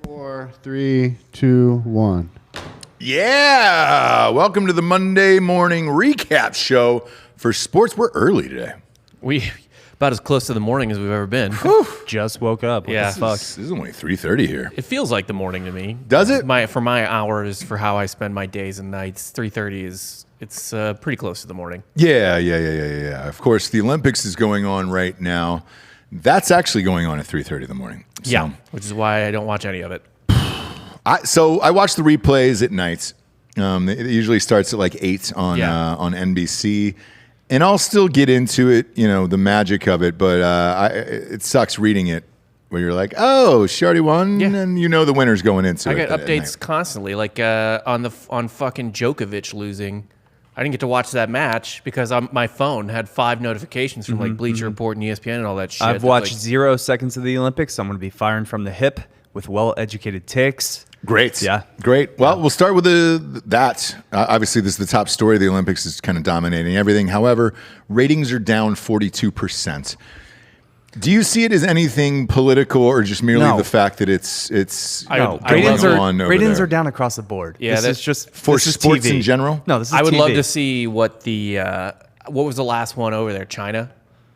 4, 3, 2, 1. Yeah! Welcome to the Monday morning recap show for sports. We're early today. We about as close to the morning as we've ever been. Just woke up. What Yeah. the fuck? This is only 3:30 here. It feels like the morning to me. Does it? For my hours, for how I spend my days and nights, 3:30 it's pretty close to the morning. Yeah. Of course, the Olympics is going on right now. That's actually going on at 3:30 in the morning. So, Yeah, which is why I don't watch any of it. I watch the replays at nights. It usually starts at like 8 on NBC. And I'll still get into it, the magic of it, but it sucks reading it where you're like, oh, she already won, and the winner's going into it. I get updates constantly, like on fucking Djokovic losing. I didn't get to watch that match because my phone had 5 notifications from like Bleacher Report and ESPN and all that shit. I've watched 0 seconds of the Olympics. I'm going to be firing from the hip with well-educated takes. Great. Yeah. Great. Well, we'll start with that. Obviously, this is the top story. The Olympics is kind of dominating everything. However, ratings are down 42%. Do you see it as anything political or just merely the fact that it's ratings are down across the board. Yeah, this is just for this sports is TV. in general? No, this is I would TV. love to see what was the last one over there? China?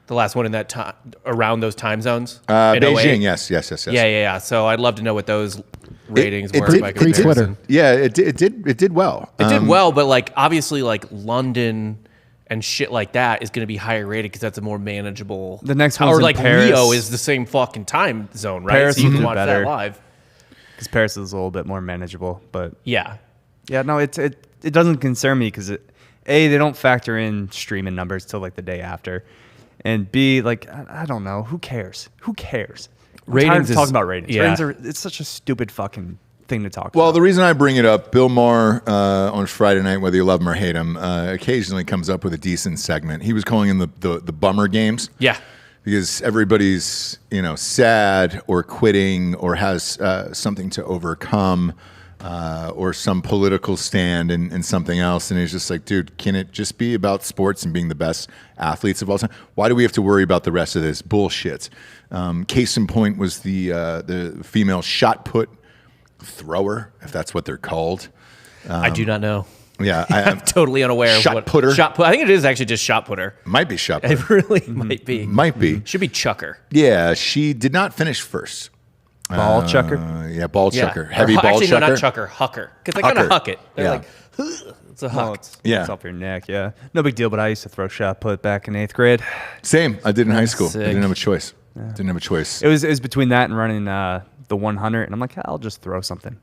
The last one in that time around those time zones? In Beijing, 08? yes. Yeah. So I'd love to know what those ratings were by Pre-Twitter. comparison. Yeah, it did well. It did well, but obviously London and shit like that is going to be higher rated because that's a more manageable. The next one's or in Paris. Rio is the same fucking time zone, right? Paris so you is can watch better. that live. Because Paris is a little bit more manageable, but Yeah. no, it doesn't concern me because they don't factor in streaming numbers till the day after, and B, I don't know, who cares? I'm tired Ratings of talking about ratings. yeah. It's such a stupid fucking thing to talk Well, about. the reason I bring it up, Bill Maher on Friday night, whether you love him or hate him, occasionally comes up with a decent segment. He was calling them the bummer games. Yeah. Because everybody's, sad or quitting or has something to overcome or some political stand and something else. And he's just like, dude, can it just be about sports and being the best athletes of all time? Why do we have to worry about the rest of this bullshit? Case in point was the female shot put thrower, if that's what they're called. I do not know. Yeah. I'm totally unaware of Shot what putter? Shot put. I think it is actually just shot putter. Might be shot put. It really might be. Might be. Should be chucker. Yeah, she did not finish first. Ball chucker. Yeah, ball chucker. Yeah. Heavy Or, ball actually, chucker. no, not chucker. Hucker. Because they kind of Hucker. huck it. They're Yeah. like, it's a huck. Yeah. It's off your neck. Yeah, no big deal. But I used to throw shot put back in 8th grade. Same. I did in high school. I Sick. didn't have a choice. Didn't have a choice. It was between that and running the 100, and I'm like, I'll just throw something.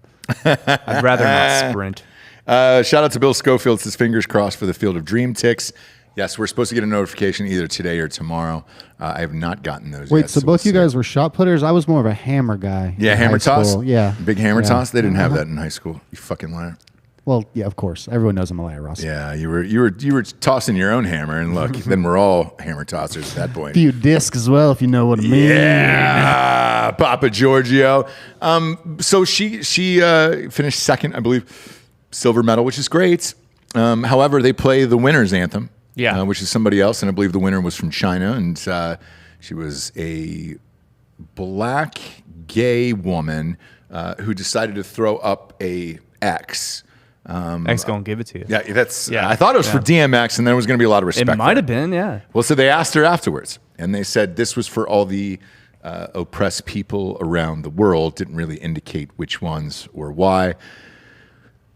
I'd rather not sprint. Shout out to Bill Schofield. Says fingers crossed for the Field of Dream ticks. Yes, we're supposed to get a notification either today or tomorrow. I have not gotten those Wait, yet. so both you guys were shot putters? I was more of a hammer guy. Yeah, in hammer high toss? school. Yeah. Big hammer Yeah. toss? They didn't have that in high school. You fucking liar. Well, yeah, of course. Everyone knows I'm a liar, Ross. Yeah, you were tossing your own hammer, and look, then we're all hammer tossers at that point. Few discs as well, if you know what I mean. Yeah, Papa Giorgio. So she finished second, I believe, silver medal, which is great. However, they play the winner's anthem, which is somebody else, and I believe the winner was from China, and she was a black gay woman who decided to throw up a X. X gonna give it to you. Yeah, I thought it was for DMX, and there was going to be a lot of respect. It might have been, yeah. Well, so they asked her afterwards, and they said this was for all the oppressed people around the world. Didn't really indicate which ones or why.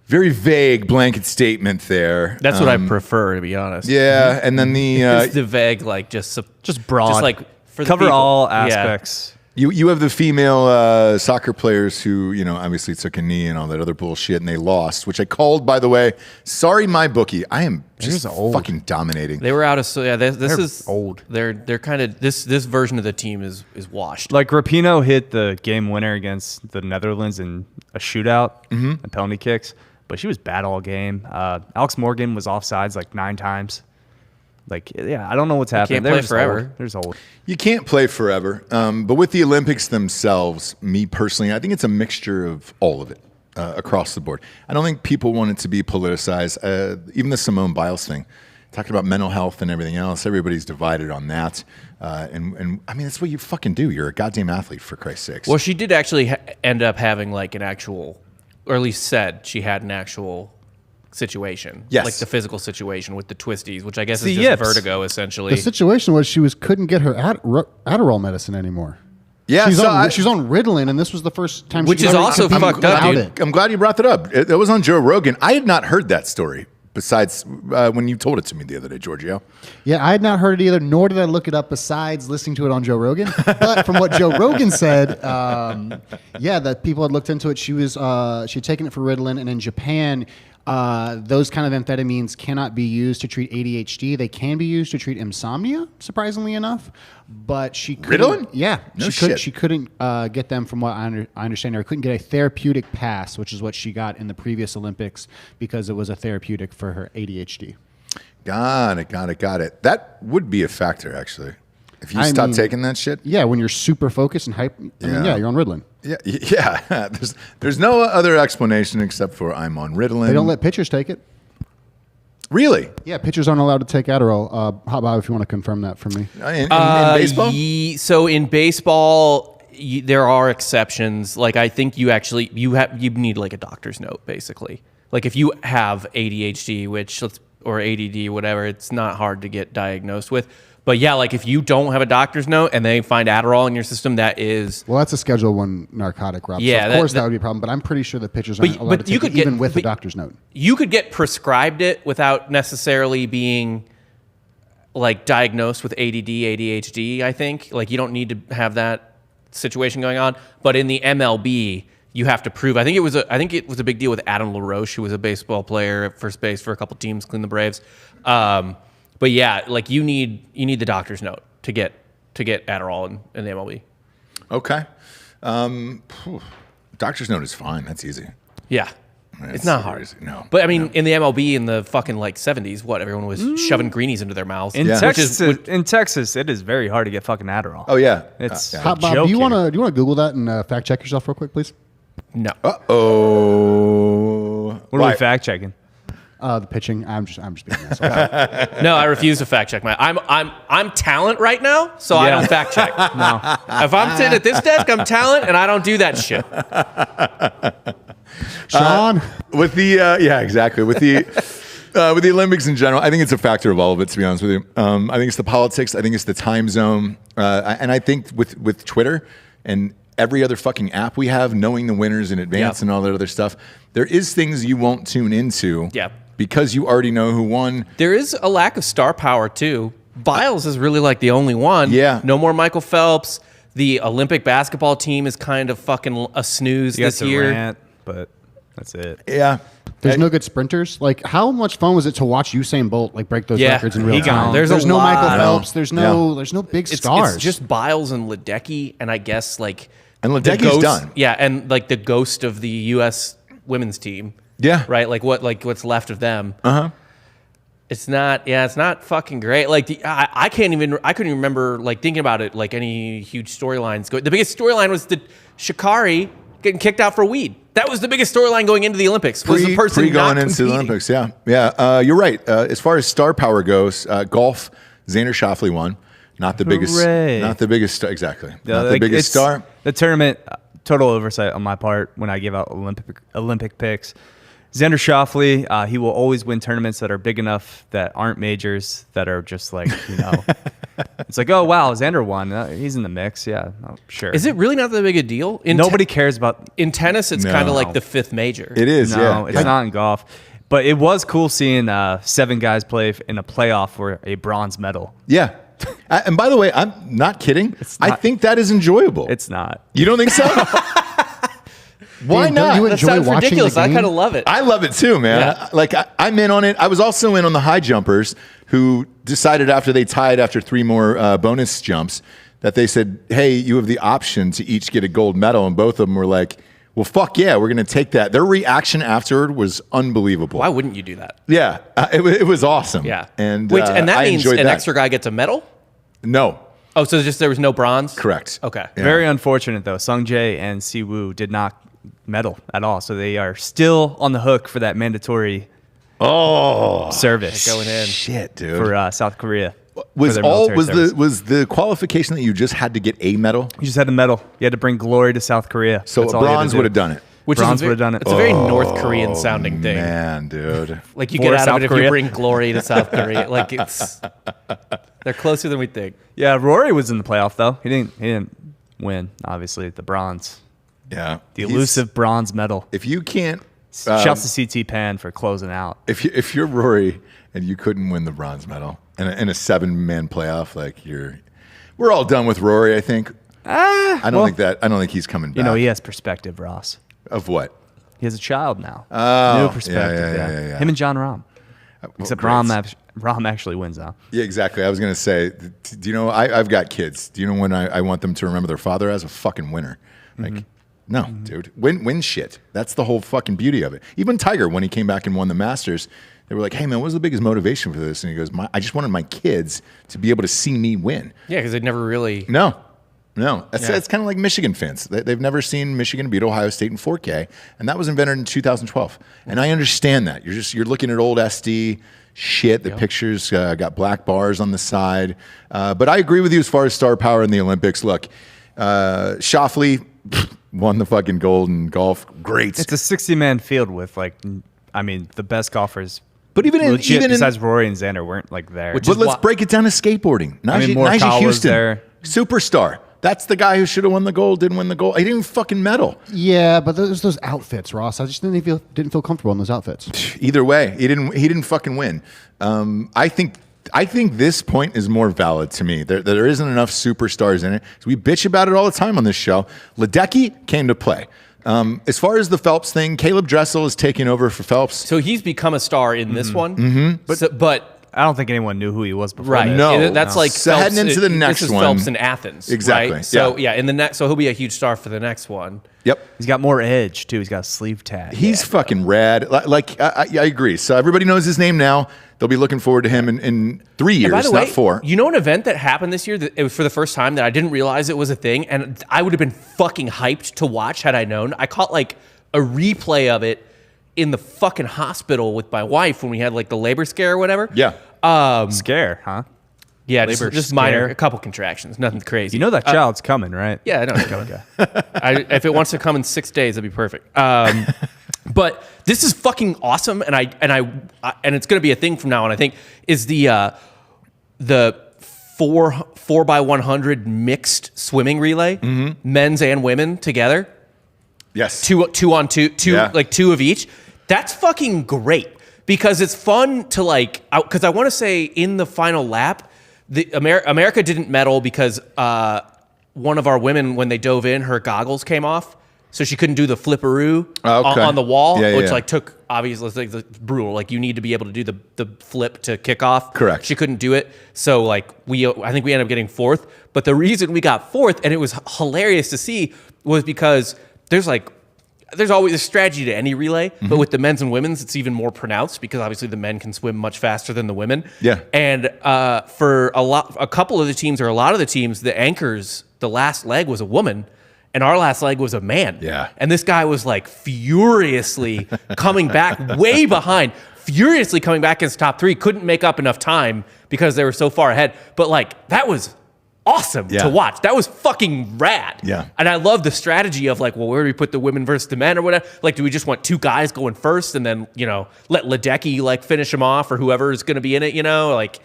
Very vague blanket statement there. That's what I prefer, to be honest. Yeah, and then It's the vague, just broad. Just like for the Cover people. all Yeah. aspects. you have the female soccer players who obviously took a knee and all that other bullshit, and they lost, which I called, by the way. Sorry, my bookie. I am just fucking dominating. They were out of this They're is old. They're kind of this version of the team is washed. Like Rapinoe hit the game winner against the Netherlands in a shootout and penalty kicks, but she was bad all game. Alex Morgan was offsides 9 times. I don't know what's happening. Can't play forever. They're just old. You can't play forever. But with the Olympics themselves, me personally, I think it's a mixture of all of it across the board. I don't think people want it to be politicized. Even the Simone Biles thing. talking about mental health and everything else. Everybody's divided on that. And I mean, that's what you fucking do. You're a goddamn athlete, for Christ's sakes. Well, she did actually end up having like an actual, or at least said she had an actual situation. Yes. Like the physical situation with the twisties, which I guess is The just yips. vertigo, essentially. The situation was she couldn't get her Adderall medicine anymore. Yeah, she's so on Ritalin, and this was the first time. Which she is ever also competed fucked up, without dude. it. I'm glad you brought that up. It was on Joe Rogan. I had not heard that story besides when you told it to me the other day, Giorgio. Yeah, I had not heard it either, nor did I look it up besides listening to it on Joe Rogan. But from what Joe Rogan said, that people had looked into it. She had taken it for Ritalin, and in Japan, those kind of amphetamines cannot be used to treat ADHD. They can be used to treat insomnia, surprisingly enough. But she couldn't. Ritalin? Yeah, No she shit. She couldn't get them, from what I understand. Or couldn't get a therapeutic pass, which is what she got in the previous Olympics, because it was a therapeutic for her ADHD. Got it. That would be a factor, actually. If you stop taking that shit. Yeah, when you're super focused and hype, you're on Ritalin. Yeah. There's no other explanation except for I'm on Ritalin. They don't let pitchers take it. Really? Yeah, pitchers aren't allowed to take Adderall. How about if you want to confirm that for me? In baseball? So in baseball, there are exceptions. Like I think you need like a doctor's note, basically. Like if you have ADHD, or ADD, whatever, it's not hard to get diagnosed with. But yeah, like if you don't have a doctor's note and they find Adderall in your system, that is... Well, that's a Schedule 1 narcotic, Rob. Yeah, so of course that would be a problem. But I'm pretty sure that pitchers aren't allowed to take it even with a doctor's note. You could get prescribed it without necessarily being like diagnosed with ADD, ADHD, I think. Like you don't need to have that situation going on. But in the MLB, you have to prove... I think it was a big deal with Adam LaRoche, who was a baseball player at first base for a couple teams, including the Braves. But yeah, like you need the doctor's note to get Adderall in the MLB. Okay. Doctor's note is fine. That's easy. Yeah. It's not hard. Easy. No. But I mean, in the MLB in the fucking like 70s, everyone was shoving greenies into their mouths. In Texas, it is very hard to get fucking Adderall. Oh yeah. It's Bob, do you want to Google that and fact check yourself real quick, please? No. Uh-oh. What are we fact checking? The pitching. I'm just being an asshole. No, I refuse to fact check I'm talent right now, so I don't fact check. No. If I'm sitting at this desk, I'm talent, and I don't do that shit. Sean, With the exactly. With the Olympics in general, I think it's a factor of all of it. To be honest with you, I think it's the politics. I think it's the time zone, and I think with Twitter and every other fucking app we have, knowing the winners in advance and all that other stuff, there is things you won't tune into. Yeah. Because you already know who won. There is a lack of star power too. Biles is really like the only one. Yeah. No more Michael Phelps. The Olympic basketball team is kind of fucking a snooze this year. Durant, but that's it. Yeah. there's no good sprinters. Like, how much fun was it to watch Usain Bolt break those records in real he time? gone. There's no a Michael lot. Phelps. There's no big stars. It's just Biles and Ledecky, and I guess And the Ledecky's ghost, done. Yeah, and the ghost of the U.S. women's team. Yeah. Right. What's left of them. It's not fucking great. I couldn't even remember thinking about it any huge storylines. The biggest storyline was the Sha'Carri getting kicked out for weed. That was the biggest storyline going into the Olympics. Was the person going not into the competing. Olympics? Yeah. You're right. As far as star power goes, golf, Xander Schauffele won. Not the biggest. Hooray. Not the biggest star. Exactly. Yeah, not the biggest it's star. The tournament, total oversight on my part when I give out Olympic picks. Xander Schauffele, he will always win tournaments that are big enough that aren't majors, that are just it's oh, wow, Xander won. He's in the mix. Yeah, sure. Is it really not that big a deal? Nobody cares about... In tennis, it's No. kind of like the fifth major. It is. No, yeah. it's not in golf. But it was cool seeing 7 guys play in a playoff for a bronze medal. Yeah. And by the way, I'm not kidding. I think that is enjoyable. It's not. You don't think so? Why Dan, don't not? you That enjoy sounds watching ridiculous. the I game? kind of love it. I love it too, man. Yeah. I'm in on it. I was also in on the high jumpers who decided after they tied after 3 more bonus jumps that they said, hey, you have the option to each get a gold medal. And both of them were like, well, fuck yeah, we're going to take that. Their reaction afterward was unbelievable. Why wouldn't you do that? Yeah, it was awesome. Yeah. And that I means enjoyed an that. extra guy gets a medal? No, Oh, so there was no bronze? correct. Okay. Yeah. Very unfortunate, though. Sung Jae and Siwoo did not medal at all. So they are still on the hook for that mandatory service Going in. Shit, dude. for South Korea. was for their military service. was the qualification that you just had to get a medal? You just had the medal. You had to bring glory to South Korea. So That's all you had to bronze do. would have done it. Which Bronze is a would've done it. It's a very North Korean sounding thing. Man, dude. Like you For get out South of it if Korea? you bring glory to South Korea. Like they're closer than we think. Yeah, Rory was in the playoff though. He didn't win. Obviously, the bronze, Yeah. the elusive bronze medal. If you can't, Shouts to CT Pan for closing out. if you're Rory and you couldn't win the bronze medal in a 7-man playoff, like we're all done with Rory. I think. I don't think he's coming back. You know, he has perspective, Ross. Of what? He has a child now. Oh, New perspective. yeah. Him and John Rahm. Except great. Rahm actually wins now. Yeah, exactly. I was gonna say, do you know? I've got kids. Do you know when I want them to remember their father as a fucking winner? Like, no, dude, win shit. That's the whole fucking beauty of it. Even Tiger, when he came back and won the Masters, they were like, "Hey man, what was the biggest motivation for this?" And he goes, "I just wanted my kids to be able to see me win." Yeah, because they'd never really. No. It's kind of like Michigan fans. They've never seen Michigan beat Ohio State in 4K, and that was invented in 2012. And I understand that. You're looking at old SD shit. The pictures got black bars on the side. But I agree with you as far as star power in the Olympics. Look, Schauffele won the fucking gold in golf. Great. It's a 60-man field with the best golfers. But even besides Rory and Xander weren't there. Which But is let's why- break it down to skateboarding. Najee Morikawa was Houston, there. superstar. That's the guy who should have won the gold, didn't win the gold. He didn't even fucking medal. Yeah, but those outfits, Ross. I just didn't feel comfortable in those outfits. Either way, he didn't fucking win. I think this point is more valid to me. There isn't enough superstars in it. So we bitch about it all the time on this show. Ledecky came to play. As far as the Phelps thing, Caleb Dressel is taking over for Phelps. So he's become a star in this one. But I don't think anyone knew who he was before. right, that. No. And that's like So Phelps, heading into the next this is one- Phelps in Athens, Exactly, Right? So yeah. in the next, so he'll be a huge star for the next one. Yep. He's got more edge too. He's got a sleeve tag. He's fucking rad. I agree. So everybody knows his name now. They'll be looking forward to him in 3 years, And by the not way, 4. you know an event that happened this year that it was for the first time that I didn't realize it was a thing, and I would have been fucking hyped to watch had I known. I caught a replay of it in the fucking hospital with my wife when we had the labor scare or whatever. Yeah. Scare, huh? Yeah, Labor just minor, scare. a couple contractions, nothing crazy. You know that child's coming, right? Yeah, I know it's coming. If it wants to come in 6 days, that'd be perfect. But this is fucking awesome, and it's going to be a thing from now on. I think is the 4x100 mixed swimming relay, men's and women together, Yes. two on two, Yeah. two of each. That's fucking great because it's fun to because I want to say in the final lap, America didn't medal because one of our women, when they dove in, her goggles came off. So she couldn't do the flipperoo on the wall, which took obviously brutal. You need to be able to do the flip to kick off. Correct. She couldn't do it. So I think we ended up getting 4th. But the reason we got 4th, and it was hilarious to see, was because there's always a strategy to any relay, but with the men's and women's, it's even more pronounced because obviously the men can swim much faster than the women. Yeah. And for a couple of the teams or a lot of the teams, the anchors, the last leg was a woman. And our last leg was a man. Yeah. And this guy was furiously coming back way behind, furiously coming back in his top 3, couldn't make up enough time because they were so far ahead. But that was awesome to watch. That was fucking rad. Yeah. And I love the strategy of where do we put the women versus the men or whatever? Do we just want 2 guys going first and then, let Ledecky finish him off or whoever is going to be in it,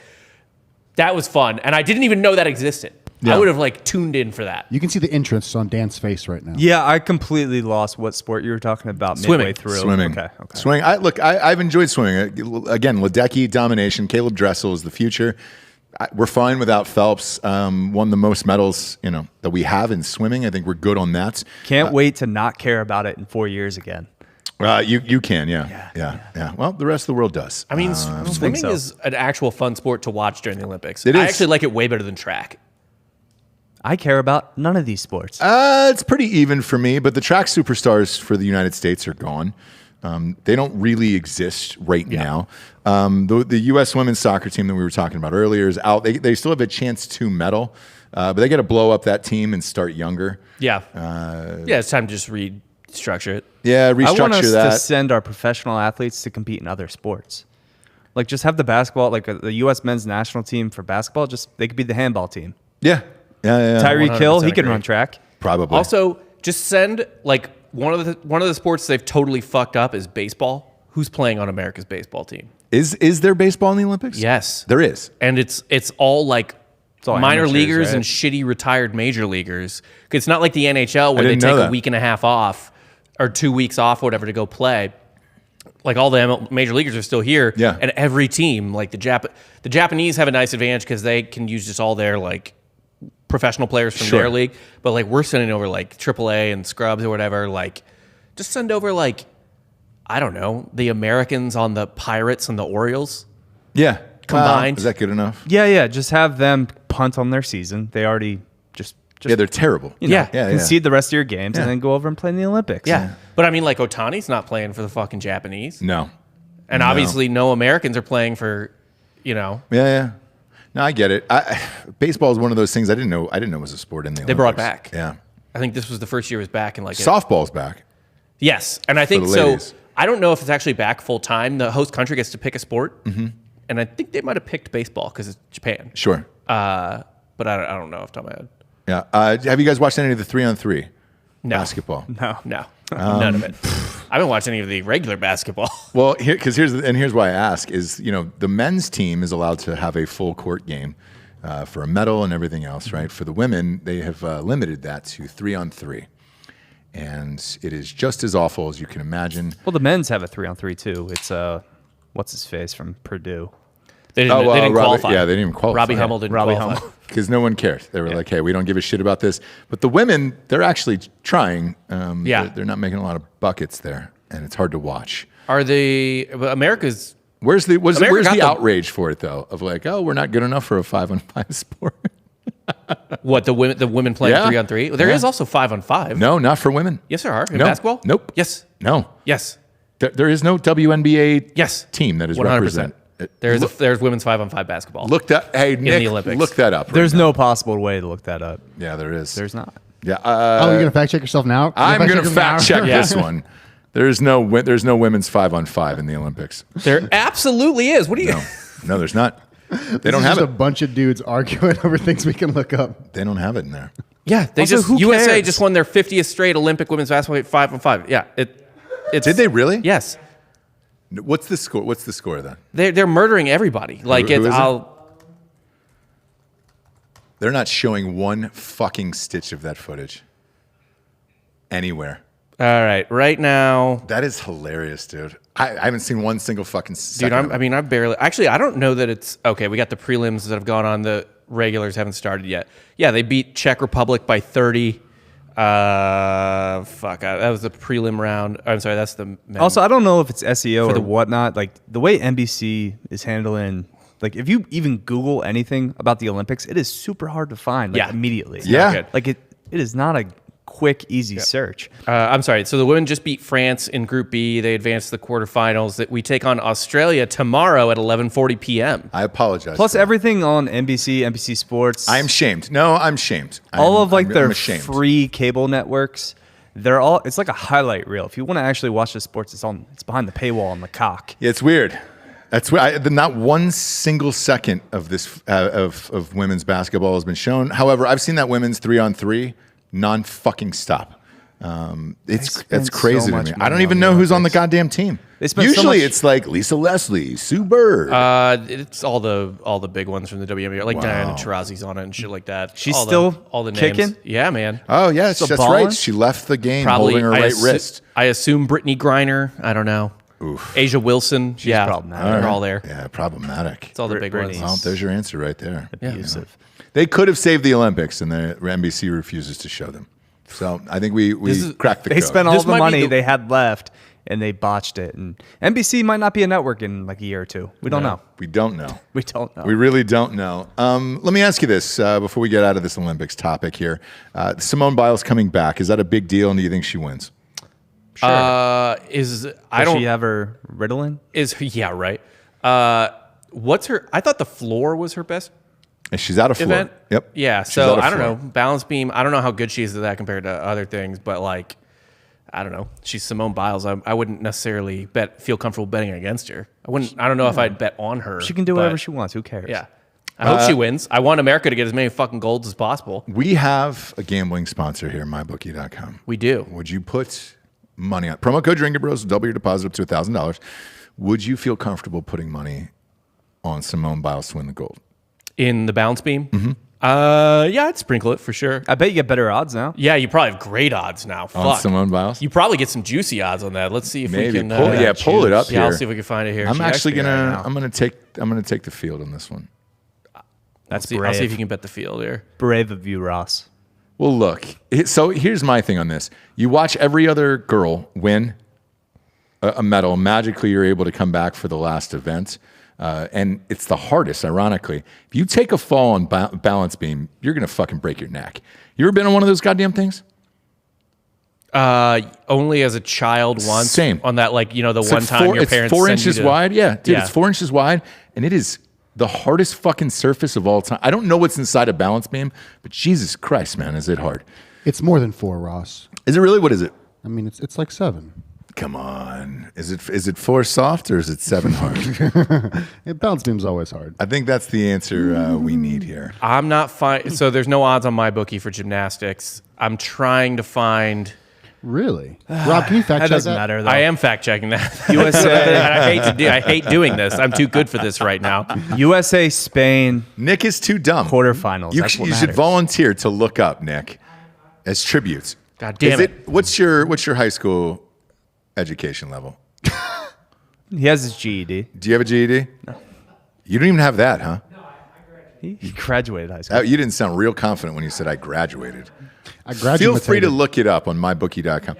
that was fun. And I didn't even know that existed. Yeah. I would have tuned in for that. You can see the interest on Dan's face right now. Yeah, I completely lost what sport you were talking about midway through. Swimming. Okay. Swimming. I've enjoyed swimming. Again, Ledecky, domination. Caleb Dressel is the future. We're fine without Phelps. Won the most medals, that we have in swimming. I think we're good on that. Can't wait to not care about it in 4 years again. You can, yeah. Well, the rest of the world does. I mean, swimming so. is an actual fun sport to watch during the Olympics. It I is. actually like it way better than track. I care about none of these sports. It's pretty even for me, but the track superstars for the United States are gone. They don't really exist right now. The U.S. women's soccer team that we were talking about earlier is out. They still have a chance to medal, but they got to blow up that team and start younger. Yeah. It's time to just structure it. Yeah, I want us restructure that. to send our professional athletes to compete in other sports. Like, just have the basketball, like the U.S. men's national team for basketball, they could be the handball team. Yeah. Tyreek Hill, he 100% can agree. run track. Probably. Also, just send like one of the sports they've totally fucked up is baseball. Who's playing on America's baseball team? Is there baseball in the Olympics? Yes, There is. and it's all like all minor amateurs, leaguers right? and shitty retired major leaguers. It's not like the NHL where they didn't know take a that. week and a half off or 2 weeks off, whatever, to go play. Like all the major leaguers are still here, Yeah. and every team, like the Japanese have a nice advantage because they can use just all their like professional players from Sure. their league. But like we're sending over like AAA and scrubs or whatever. Like just send over like I don't know the Americans on the Pirates and the Orioles. Yeah. Combined. Is that good enough? Yeah. Just have them punt on their season. They already just Yeah, they're terrible. you know, Yeah. concede the rest of your games Yeah. and then go over and play in the Olympics. Yeah. But I mean, like Otani's not playing for the fucking Japanese, No. and obviously no Americans are playing for, Yeah. No, I get it. Baseball is one of those things I didn't know it was a sport in the Olympics. They brought back. Yeah. I think this was the first year it was back in like Softball's back. Yes, and I think the so. ladies. I don't know if it's actually back full time. The host country gets to pick a sport, and I think they might have picked baseball because it's Japan. Sure. But I don't know off the top of my head. Yeah. Have you guys watched any of the 3-on-3 No, basketball? no, none of it. I haven't watched any of the regular basketball. Well, here's why I ask is, the men's team is allowed to have a full court game for a medal and everything else, right? For the women, they have limited that to 3-on-3. And it is just as awful as you can imagine. Well, the men's have a 3-on-3 too. It's what's his face from Purdue. They didn't Robbie- qualify. yeah, they didn't even qualify. Robbie Hummel didn't Robbie qualify. Hummel. Because no one cared. They were like, hey, we don't give a shit about this. But the women, they're actually trying. Yeah. They're not making a lot of buckets there, and it's hard to watch. America's? Where's the America got the- outrage for it, though? Of like, oh, we're not good enough for a 5-on-5 sport. What the women playing Yeah. 3-on-3? There is also 5-on-5. No, not for women. Yes, there are in No. basketball. Nope. Yes. No. Yes. There is no WNBA Yes. team that is 100%. represented. There's women's 5-on-5 basketball. Look that. Hey, Nick, the Olympics. look that up. There's right no possible way to look that up. now. Yeah, there is. There's not. Yeah. Oh, you're gonna fact check yourself now? I'm You're going to check fact check now? this one. There's no women's 5-on-5 in the Olympics. There absolutely is. What do you? No, there's not. They This don't is have just it. a bunch of dudes arguing over things we can look up. They don't have it in there. Yeah, they Also, just who USA cares? just won their 50th straight Olympic women's basketball 5-on-5. Yeah, it's Did they really? Yes, What's the score? What's the score then? they're murdering everybody. Like Who is it? I'll They're not showing one fucking stitch of that footage anywhere. all right right now, That is hilarious, dude. I haven't seen one single fucking dude. second. I barely actually. I don't know that it's okay. We got the prelims that have gone on. The regulars haven't started yet. Yeah, they beat Czech Republic by 30. That was the prelim round. I'm sorry, that's the men. Also, I don't know if it's SEO the- or whatnot. Like the way NBC is handling, like if you even Google anything about the Olympics, it is super hard to find. Like, Yeah. immediately. Yeah. good. Like it is not a quick, easy search. I'm sorry. So the women just beat France in Group B. They advanced to the quarterfinals. That we take on Australia tomorrow at 11:40 p.m. I apologize. Plus for that. everything on NBC Sports. I'm shamed. No, I'm shamed. all of like I'm their ashamed. free cable networks. They're all. It's like a highlight reel. If you want to actually watch the sports, it's behind the paywall on the cock. Yeah, it's weird. That's not one single second of this of women's basketball has been shown. However, I've seen that women's 3-on-3 non-fucking stop. It's spend crazy so to much me. I money don't on even the know who's on the Olympics. goddamn team. They spend so Usually much- it's like Lisa Leslie, Sue Bird. It's all the big ones from the WNBA, like Wow. Diana Taurasi's on it and shit like that. She's all still all the names. kicking? Yeah, man. Oh yes, still that's balling? right. She left the game Probably holding her right wrist. I assume Brittany Griner. I don't know. Oof. Asia Wilson. yeah, problematic. they're all there. Yeah, problematic. It's all the big Brittany's- ones. Well, there's your answer right there. Abusive. They could have saved the Olympics, and the NBC refuses to show them. So I think we cracked the They code. spent all This the might be money the- they had left, and they botched it. And NBC might not be a network in like a year or two. We don't know. We don't know. We don't know. We really don't know. Let me ask you this before we get out of this Olympics topic here. Simone Biles coming back. Is that a big deal, and do you think she wins? Sure. I Does don't. she have her Ritalin? Yeah, right. What's her? I thought the floor was her best And she's out of floor. event. Yep. Yeah. She's So out of I don't floor. know. Balance beam. I don't know how good she is at that compared to other things, but like, I don't know. She's Simone Biles. I wouldn't necessarily feel comfortable betting against her. I don't know if I'd bet on her. She can do whatever she wants. Who cares? Yeah. I hope she wins. I want America to get as many fucking golds as possible. We have a gambling sponsor here, mybookie.com. We do. Would you put money on promo code Drinkin Bros? Double your deposit up to $1,000. Would you feel comfortable putting money on Simone Biles to win the gold? In the balance beam? Mm-hmm. Yeah, I'd sprinkle it for sure. I bet you get better odds now. Yeah, you probably have great odds now. On Fuck. Simone Biles? You probably get some juicy odds on that. Let's see if Maybe. we can. Pull it up here. Yeah, I'll see if we can find it here. I'm actually Right now. I'm gonna take the field on this one. That's I'll brave. see if you can bet the field here. Brave of you, Ross. Well, look. So here's my thing on this. You watch every other girl win a medal. Magically, you're able to come back for the last event. And it's the hardest, ironically. If you take a fall on balance beam, you're going to fucking break your neck. You ever been on one of those goddamn things? Only as a child once. Same. On that, like, the It's one like time your parents It's 4 send you inches to- wide. Yeah, dude, Yeah. it's 4 inches wide. And it is the hardest fucking surface of all time. I don't know what's inside a balance beam, but Jesus Christ, man, is it hard. It's more than 4, Ross. Is it really? What is it? I mean, it's like 7. Come on. Is it 4 soft or is it 7 hard? Balance beam's always hard. I think that's the answer we need here. I'm not fine. So there's no odds on my bookie for gymnastics. I'm trying to find. Really? Rob, can you fact That check doesn't that? matter, though. I am fact checking that. USA. I hate doing this. I'm too good for this right now. USA, Spain, Nick is too dumb. quarterfinals. You, That's what you should matters. volunteer to look up, Nick, as tributes. God damn Is it. What's your high school education level? He has his GED. Do you have a GED? No. You don't even have that, huh? He graduated high school. You didn't sound real confident when you said I graduated. I graduated. Feel free to look it up on mybookie.com.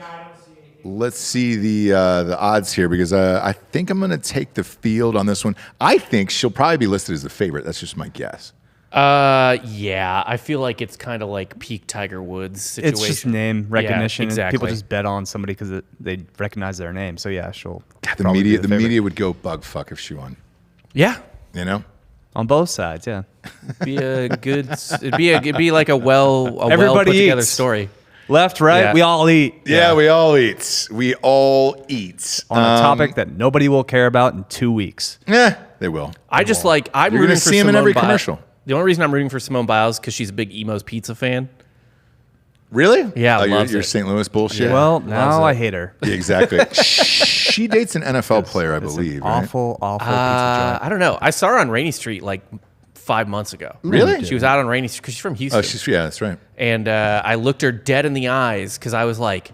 Let's see the odds here because I think I'm going to take the field on this one. I think she'll probably be listed as the favorite. That's just my guess. Yeah, I feel like it's kind of like peak Tiger Woods situation. It's just name recognition. Yeah, exactly. People just bet on somebody because they recognize their name. So yeah, she'll. God, the probably be media favorite. would go bug fuck if she won. Yeah. You know? On both sides, yeah. Be a good. It'd be like a well Everybody put together eats. story. Left, right, Yeah. we all eat. Yeah, we all eat. We all eat. On a topic that nobody will care about in 2 weeks. They will. I just like I'm You're rooting gonna for see him in Simone every Biles. commercial. The only reason I'm rooting for Simone Biles because she's a big Emo's Pizza fan. Really? Yeah, your loves it. St. Louis bullshit. Well, now it. I hate her. Yeah, exactly. She dates an NFL player, I believe. Right? Awful pizza joint. I don't know. I saw her on Rainy Street like 5 months ago. Really? She was out on Rainy Street because she's from Houston. Oh, that's right. And I looked her dead in the eyes because I was like,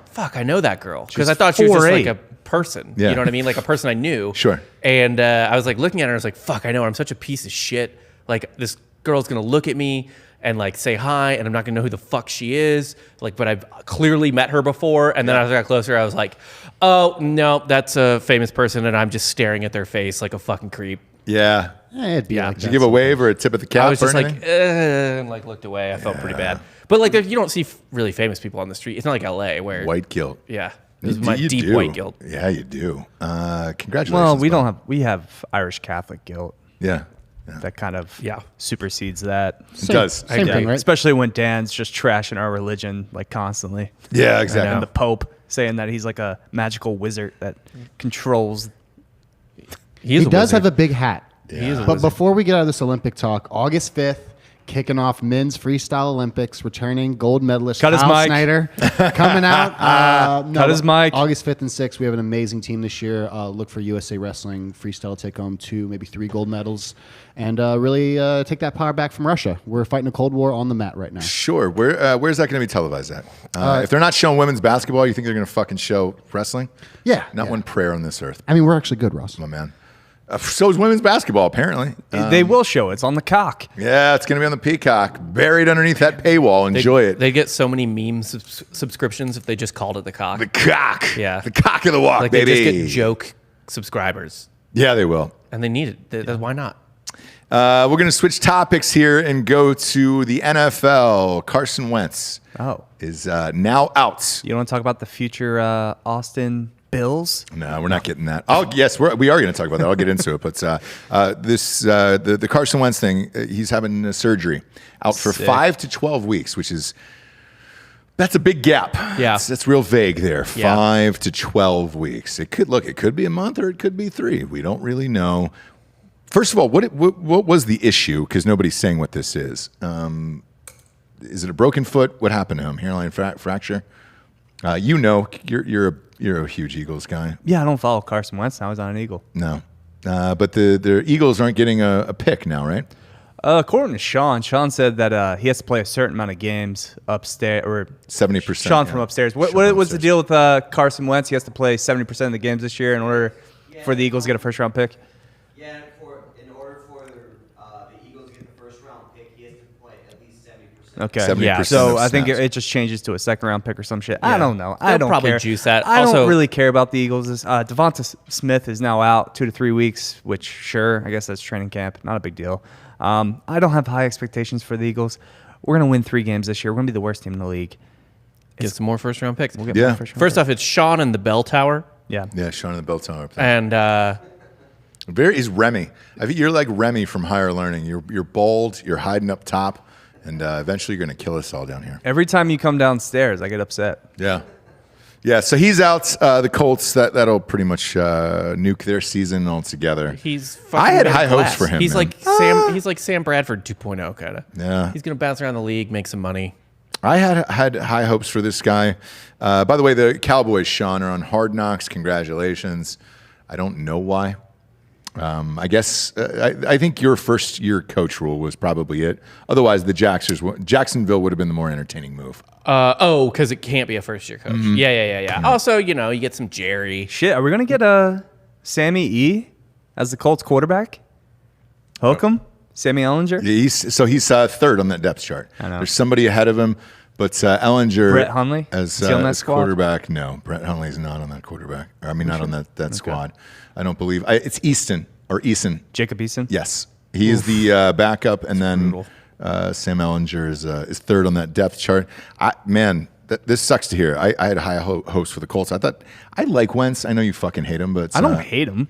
fuck, I know that girl. Because I thought she was 4'8". just like a person. Yeah. You know what I mean? Like a person I knew. Sure. And I was like looking at her and I was like, fuck, I know her. I'm such a piece of shit. Like this girl's going to look at me and like say hi and I'm not going to know who the fuck she is. Like, but I've clearly met her before. And then as I got closer, I was like, oh, no, that's a famous person. And I'm just staring at their face like a fucking creep. Yeah. It'd be like Did you give a wave or a tip of the cap? I was just or like, anything? and like looked away. I felt pretty bad. But like, you don't see really famous people on the street. It's not like LA where White guilt. Yeah, this is You my do. deep white guilt. Yeah, you do. Congratulations. Well, we bud. don't have. We have Irish Catholic guilt Yeah. that kind of Yeah. supersedes that. It does. Same thing, right? Especially when Dan's just trashing our religion like constantly. Yeah, exactly. And the Pope saying that he's like a magical wizard that controls. He does have a big hat. Yeah. But before we get out of this Olympic talk, August 5th, kicking off men's freestyle Olympics, returning gold medalist Cut his Kyle mic. Snyder coming out. Cut his mic. August 5th and 6th, we have an amazing team this year. Look for USA Wrestling freestyle to take home 2, maybe 3 gold medals, and really take that power back from Russia. We're fighting a Cold War on the mat right now. Sure. Where's that going to be televised at? If they're not showing women's basketball, you think they're going to fucking show wrestling? Yeah. Not yeah. one prayer on this earth, I mean, we're actually good, Ross. my man. So is women's basketball, apparently. They will show it. It's on the cock. Yeah, it's going to be on the Peacock, buried underneath that paywall. Enjoy it. They get so many meme subscriptions if they just called it the cock. The cock. Yeah. The cock of the walk, Like baby. they just get joke subscribers, Yeah, they will. and they need it. Why not? We're going to switch topics here and go to the NFL. Carson Wentz is now out. You don't want to talk about the future Austin Bills? No, we're not getting that. Oh, yes, we are going to talk about that. I'll get into it. But the Carson Wentz thing, he's having surgery out for Sick. 5 to 12 weeks, which is That's a big gap. Yeah. It's real vague there. Yeah. 5 to 12 weeks. It could be a month or it could be 3. We don't really know. First of all, what was the issue? Because nobody's saying what this is. Is it a broken foot? What happened to him? Hairline fracture? You're a huge Eagles guy. Yeah, I don't follow Carson Wentz now. He's on an Eagle. No. But the Eagles aren't getting a pick now, right? According to Sean said that he has to play a certain amount of games upstairs, or 70%. Sean from upstairs. What was the deal with Carson Wentz? He has to play 70% of the games this year in order for the Eagles to get a first-round pick? Yeah, in order for the Eagles to get the first-round pick, he has to play at least 70%. Okay, 70% yeah. of So I think snaps. it just changes to a second-round pick or some shit. I don't know. I They'll don't probably care. juice that. I Also- don't really care about the Eagles. Devonta Smith is now out 2 to 3 weeks, which, sure, I guess that's training camp. Not a big deal. I don't have high expectations for the Eagles. We're going to win 3 games this year. We're going to be the worst team in the league. Get some more first-round picks. We'll get Yeah. more first-round First picks. off, it's Sean and the Bell Tower. Yeah. Yeah, Sean in the bell tower up there. And He's Remy. I think you're like Remy from Higher Learning. You're bald, you're hiding up top, and eventually you're going to kill us all down here. Every time you come downstairs, I get upset. Yeah. Yeah, so he's out. The Colts, that'll pretty much nuke their season altogether. he's fucking I had middle high hopes class. for him, He's man. like He's like Sam Bradford 2.0 kind of. Yeah. He's going to bounce around the league, make some money. I had high hopes for this guy. By the way, the Cowboys, Sean, are on Hard Knocks. Congratulations. I don't know why. I guess I think your first year coach rule was probably it. Otherwise, the Jacksonville would have been the more entertaining move. Because it can't be a first-year coach. Mm-hmm. Yeah. Also, you get some Jerry. Shit, are we going to get Sammy E as the Colts quarterback? Hook him? Sammy Ellinger? He's third on that depth chart. I know. There's somebody ahead of him, but Ellinger Brett Hundley? as, Is he on that as squad? quarterback. No, Brett Hundley's not on that quarterback. Not on that squad. I don't believe. It's Easton. Jacob Eason? Yes, he is the backup, and then brutal. Sam Ellinger is third on that depth chart. This sucks to hear. I had high hopes for the Colts. I thought I like Wentz. I know you fucking hate him, but I don't hate him.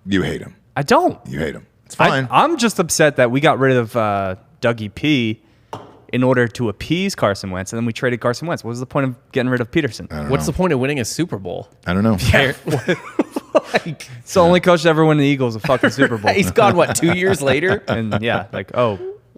You hate him. I don't. You hate him. It's fine. I'm just upset that we got rid of Dougie P in order to appease Carson Wentz, and then we traded Carson Wentz. What was the point of getting rid of Peterson? What's the point of winning a Super Bowl? I don't know. It's the only coach to ever win the Eagles a fucking Super Bowl. He's gone, 2 years later? And yeah,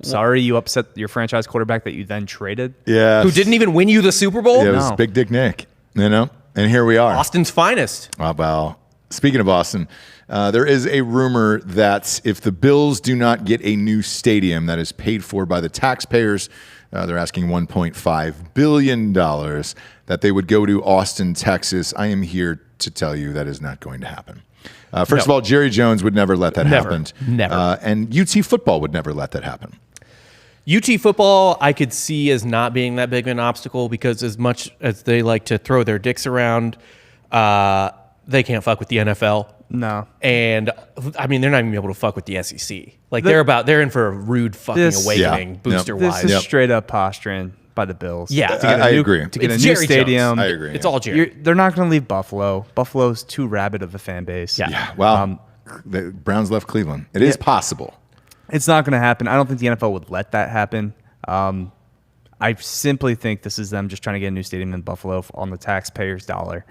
sorry you upset your franchise quarterback that you then traded. Yeah. Who didn't even win you the Super Bowl? Yeah, it was No. Big Dick Nick. And here we are. Austin's finest. Well, speaking of Austin, there is a rumor that if the Bills do not get a new stadium that is paid for by the taxpayers, they're asking $1.5 billion, that they would go to Austin, Texas. I am here to tell you that is not going to happen. First of all, Jerry Jones would never let that happen. Never. And UT football would never let that happen. UT football, I could see as not being that big of an obstacle because as much as they like to throw their dicks around, they can't fuck with the NFL. No. And I mean, they're not even able to fuck with the SEC. Like they're in for a rude fucking This- awakening, Yeah. booster This wise. is straight up posturing by the Bills. Yeah. To get a I new- agree. To get It's a new Jerry stadium. Jones. I agree. It's all Jerry. They're not going to leave Buffalo. Buffalo's too rabid of a fan base. Yeah. Wow. The Browns left Cleveland. It is possible. It's not going to happen. I don't think the NFL would let that happen. I simply think this is them just trying to get a new stadium in Buffalo on the taxpayers' dollar.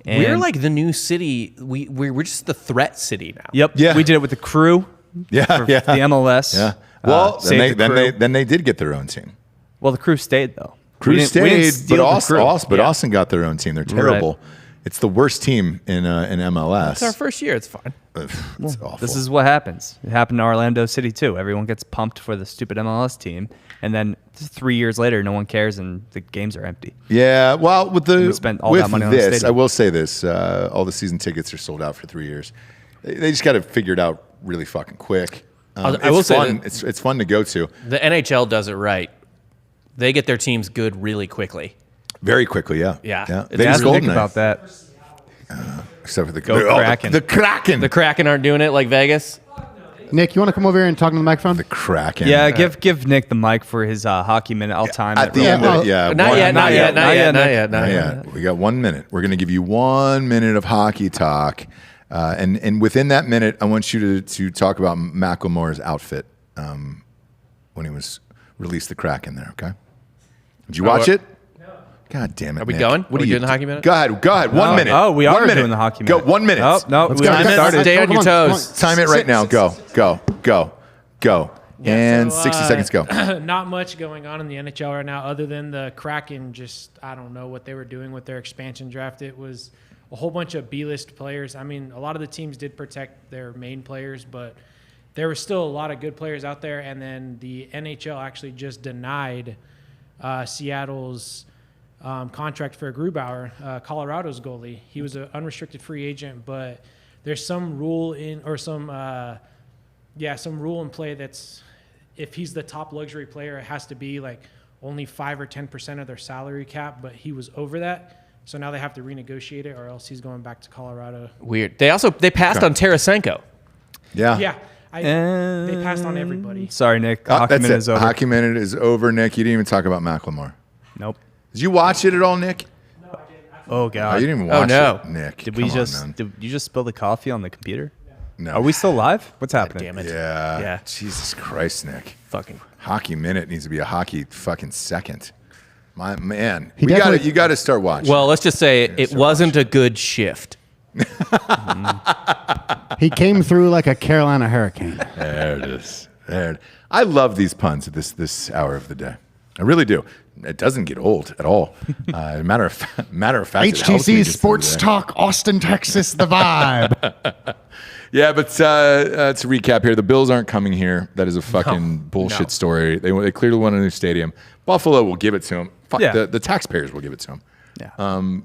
And We're like the new city. We're just the threat city now. Yep. Yeah. We did it with the Crew. Yeah, For yeah. the MLS. Yeah. Well, Save the Crew. then they did get their own team. Well, the Crew stayed though. Crew We didn't stayed, steal but the Austin, Crew. Yeah. Austin got their own team. They're terrible. It's the worst team in MLS. It's our first year. It's fine. It's awful. This is what happens. It happened to Orlando City too. Everyone gets pumped for the stupid MLS team, and then 3 years later, no one cares, and the games are empty. Yeah, well, we spent all that money on the this, stadium. I will say this: all the season tickets are sold out for 3 years. They just got to figure it out really fucking quick. I will it's say fun. that- It's fun to go to The NHL does it right. They get their teams good really quickly. very quickly. Yeah, Yeah. yeah. It's Vegas Ask Golden Nick Knights, about that. except for the Kraken. The Kraken. The Kraken aren't doing it like Vegas. Nick, you want to come over here and talk to the microphone? The Kraken. Yeah, give Nick the mic for his hockey minute. I'll time At it. the real end quick. of it, yeah. Not yet. Not yet. Not yet. Not yet. Not yet. We got 1 minute. We're going to give you 1 minute of hockey talk, and within that minute, I want you to talk about Macklemore's outfit when he was released the Kraken there. Okay. Did you watch it? God damn it! Are we Nick. going? What Are we you doing the hockey minute? Go ahead. 1 minute. Oh, we 1 are minute. doing the hockey Go minute. 1 minute. Oh, no, Let's we go. already Guys, started. Stay on your Come on, toes. Time it right now. Go. And 60 seconds. Go. Not much going on in the NHL right now other than the Kraken. I don't know what they were doing with their expansion draft. It was a whole bunch of B-list players. I mean, a lot of the teams did protect their main players, but there were still a lot of good players out there. And then the NHL actually just denied Seattle's contract for Grubauer, Colorado's goalie. He was an unrestricted free agent, but there's some rule some rule in play that's if he's the top luxury player, it has to be like only 5 or 10% of their salary cap, but he was over that. So now they have to renegotiate it or else he's going back to Colorado. Weird. They passed on Tarasenko. Yeah. Yeah. They passed on everybody. Sorry, Nick. Hockey That's minute it. is over. Hockey minute is over, Nick. You didn't even talk about Macklemore. Nope. Did you watch it at all, Nick? Oh Oh, God. you didn't even watch no. it, Nick. Did you just spill the coffee on the computer? No. Are we still live? What's happening? Damn it. Yeah. Yeah. Jesus Christ, Nick. Fucking. Hockey minute needs to be a hockey fucking second. My man, He you definitely- got to start watching. Well, let's just say it wasn't a good shift. He came through like a Carolina hurricane. There it is. I love these puns at this hour of the day. I really do. It doesn't get old at all. Matter of fact, it helps me HTC just Sports through the day. Talk, Austin, Texas, the vibe. Yeah, but to recap here, the Bills aren't coming here. That is a fucking bullshit story. They clearly want a new stadium. Buffalo will give it to them. Fuck, Yeah. the taxpayers will give it to them. Yeah.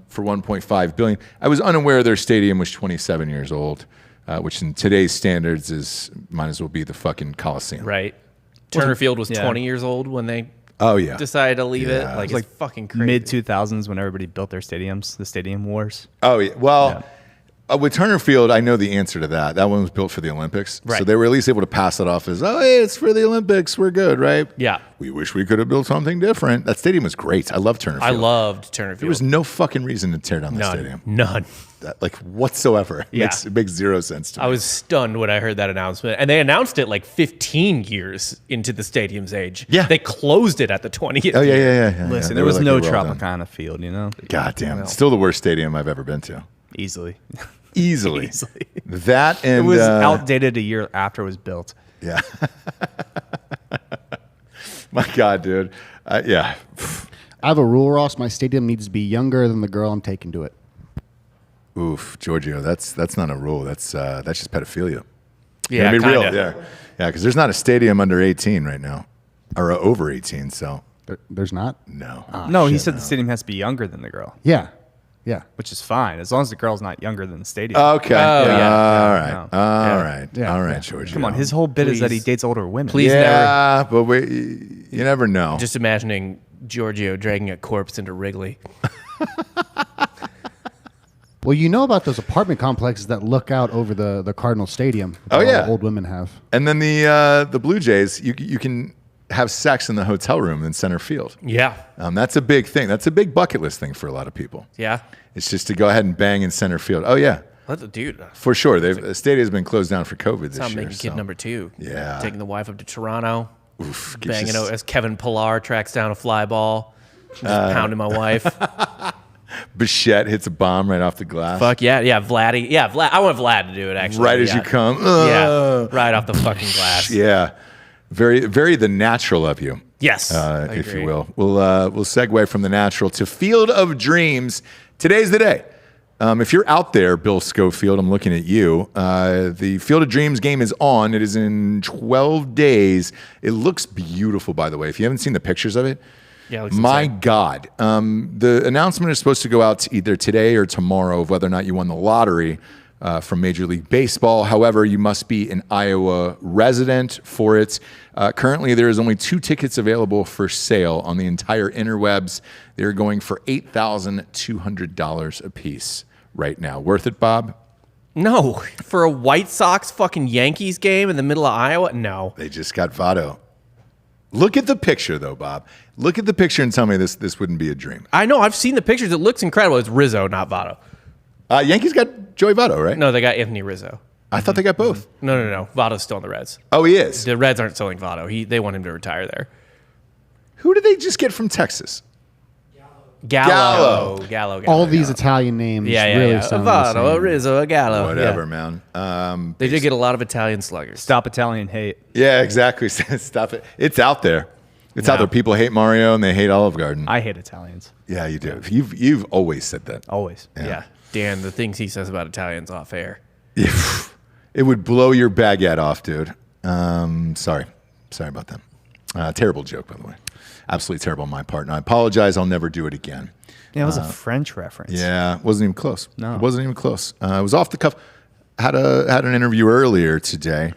For $1.5 billion. I was unaware their stadium was 27 years old, which in today's standards might as well be the fucking Coliseum. Right. Turner Field was yeah. 20 years old when they Oh yeah. decided to leave Yeah. it. Like, Like it's fucking crazy. Mid 2000s when everybody built their stadiums, the stadium wars. Oh yeah. Well, with Turner Field, I know the answer to that. That one was built for the Olympics, so Right. they were at least able to pass it off as, oh, hey, it's for the Olympics. We're good, right? Yeah. We wish we could have built something different. That stadium was great. I love Turner Field. I loved Turner Field. There was no fucking reason to tear down the stadium, None. like whatsoever. Yeah. It makes zero sense to me. I was stunned when I heard that announcement. And they announced it like 15 years into the stadium's age. Yeah. They closed it at the 20th. Oh yeah, year. yeah. Listen, They there were was like, no "Hey, well done." Tropicana field, you know? God damn, it's still the worst stadium I've ever been to. Easily. Easily. That and It was outdated a year after it was built. Yeah. My God, dude. Yeah. I have a rule, Ross. My stadium needs to be younger than the girl I'm taking to it. Oof, Giorgio. That's not a rule. That's just pedophilia. Yeah, I mean, real. kinda. Yeah, because there's not a stadium under 18 right now, or over 18. So There's not? no. No, he said the stadium has to be younger than the girl, Yeah. Yeah. which is fine as long as the girl's not younger than the stadium. Okay. Oh, yeah. All right. No. All right. Yeah. All right, Yeah. Giorgio. Come on, his whole bit is that he Please. dates older women. Please. Yeah, but you never know. Just imagining Giorgio dragging a corpse into Wrigley. Well, you know about those apartment complexes that look out over the Cardinal Stadium. that Oh, all the yeah. old women have. And then the Blue Jays, you can have sex in the hotel room in center field. Yeah. That's a big thing. That's a big bucket list thing for a lot of people. Yeah. It's just to go ahead and bang in center field. Oh yeah, Dude, for sure. The stadium has been closed down for COVID this I'm year. making kid so- number 2. Yeah. Taking the wife up to Toronto. Oof, Banging out as Kevin Pillar tracks down a fly ball. Just pounding my wife. Bichette hits a bomb right off the glass. Fuck yeah. Yeah, Vladdy. Yeah, Vlad. I want Vlad to do it, actually. Right as Yeah. you come. Yeah. Right off the fucking glass. Yeah. Very, very the natural of you. Yes. If you agree. will. We'll segue from the natural to Field of Dreams. Today's the day. If you're out there, Bill Schofield, I'm looking at you. The Field of Dreams game is on. It is in 12 days. It looks beautiful, by the way. If you haven't seen the pictures of it, Yeah, it looks my insane. God. The announcement is supposed to go out either today or tomorrow of whether or not you won the lottery from Major League Baseball. However, you must be an Iowa resident for it. Currently, there is only 2 tickets available for sale on the entire interwebs. They're going for $8,200 a piece right now. Worth it, Bob? No. For a White Sox fucking Yankees game in the middle of Iowa? No. They just got Votto. Look at the picture, though, Bob. Look at the picture and tell me this wouldn't be a dream. I know. I've seen the pictures. It looks incredible. It's Rizzo, not Votto. Yankees got Joey Votto, right? No, they got Anthony Rizzo. I thought they got both. No. Votto's still in the Reds. Oh, he is. The Reds aren't selling Votto. They want him to retire there. Who did they just get from Texas? Gallo. All these Italian names really sound the Avado, same. Rizzo, Gallo. Whatever, Yeah. man. They did get a lot of Italian sluggers. Stop Italian hate. Yeah, exactly. Stop it. It's out there. It's out there. People hate Mario and they hate Olive Garden. I hate Italians. Yeah, you do. You've always said that. Always. Yeah. Dan, the things he says about Italians off air. It would blow your baguette off, dude. Sorry about that. Terrible joke, by the way. Absolutely terrible on my part. And I apologize. I'll never do it again. Yeah, it was a French reference. Yeah, it wasn't even close. No. It wasn't even close. It was off the cuff. Had an interview earlier today.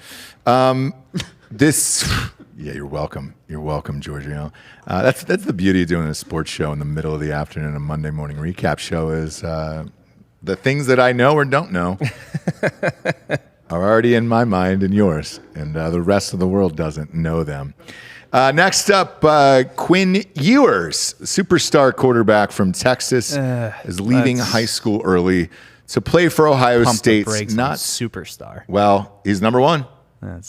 Yeah, you're welcome. You're welcome, Giorgio. That's the beauty of doing a sports show in the middle of the afternoon. A Monday morning recap show is the things that I know or don't know are already in my mind and yours, and the rest of the world doesn't know them. Next up, Quinn Ewers, superstar quarterback from Texas, is leaving high school early to play for Ohio Pump the State. brakes on Not superstar. well, he's number one.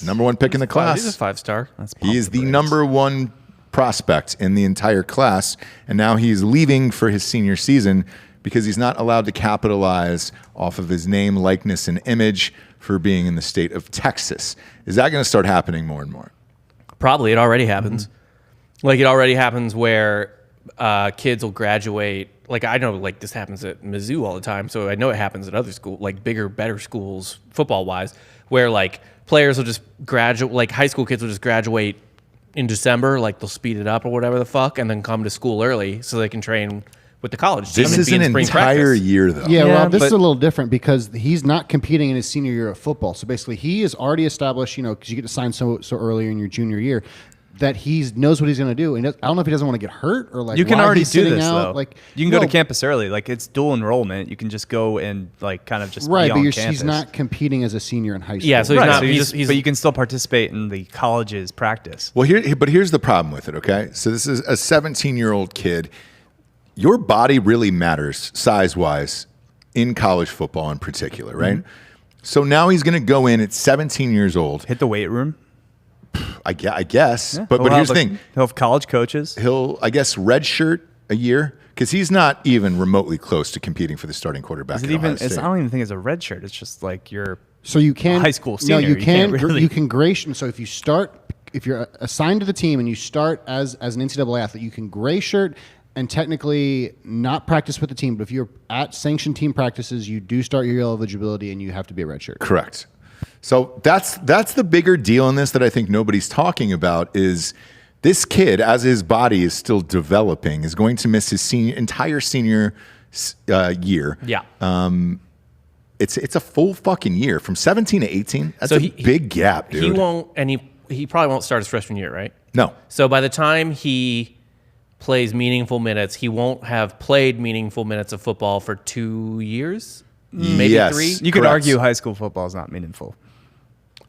Number one pick in the class. He's a 5-star. He is the number one prospect in the entire class, and now he's leaving for his senior season because he's not allowed to capitalize off of his name, likeness, and image for being in the state of Texas. Is that going to start happening more and more? Probably. It already happens. Like, it already happens where kids will graduate. Like, I know, like, this happens at Mizzou all the time, so I know it happens at other schools, like bigger, better schools, football-wise, where, like, players will just graduate, like, high school kids will just graduate in December, like, they'll speed it up or whatever the fuck, and then come to school early so they can train with the college team. This and is be an in spring entire practice. year, though. Yeah, Yeah, well, this is but- a little different because he's not competing in his senior year of football. So basically, he is already established, because you get to sign so early in your junior year, that he knows what he's going to do. And I don't know if he doesn't want to get hurt or like You can why already he's do sitting this out. though. Like You can go to well, campus early. Like it's dual enrollment. You can just go and like kind of just right, be but on you're, campus. he's not competing as a senior in high school. Yeah, so he's Right, not. so you he's, just, but you can still participate in the college's practice. Well, here's the problem with it, okay? So this is a 17-year-old kid. Your body really matters size-wise in college football in particular, right? Mm-hmm. So now he's going to go in at 17 years old. Hit the weight room. I guess. Yeah. But He'll here's the have, thing. He'll have college coaches. He'll, I guess, redshirt a year because he's not even remotely close to competing for the starting quarterback Is at it Ohio even? State. I don't even think it's a red shirt. It's just like you're. So you can high school No, senior, you you can. can't really- You can grace. So if you're assigned to the team and you start as an NCAA athlete, you can gray shirt and technically not practice with the team. But if you're at sanctioned team practices, you do start your eligibility and you have to be a red shirt. Correct. So that's the bigger deal in this that I think nobody's talking about is this kid, as his body is still developing, is going to miss his entire senior year. Yeah. It's a full fucking year from 17 to 18. That's So a big gap, dude. He won't, and he probably won't start his freshman year, right? No. So by the time he plays meaningful minutes, he won't have played meaningful minutes of football for 2 years, maybe Yes. 3. You could Correct. argue high school football is not meaningful.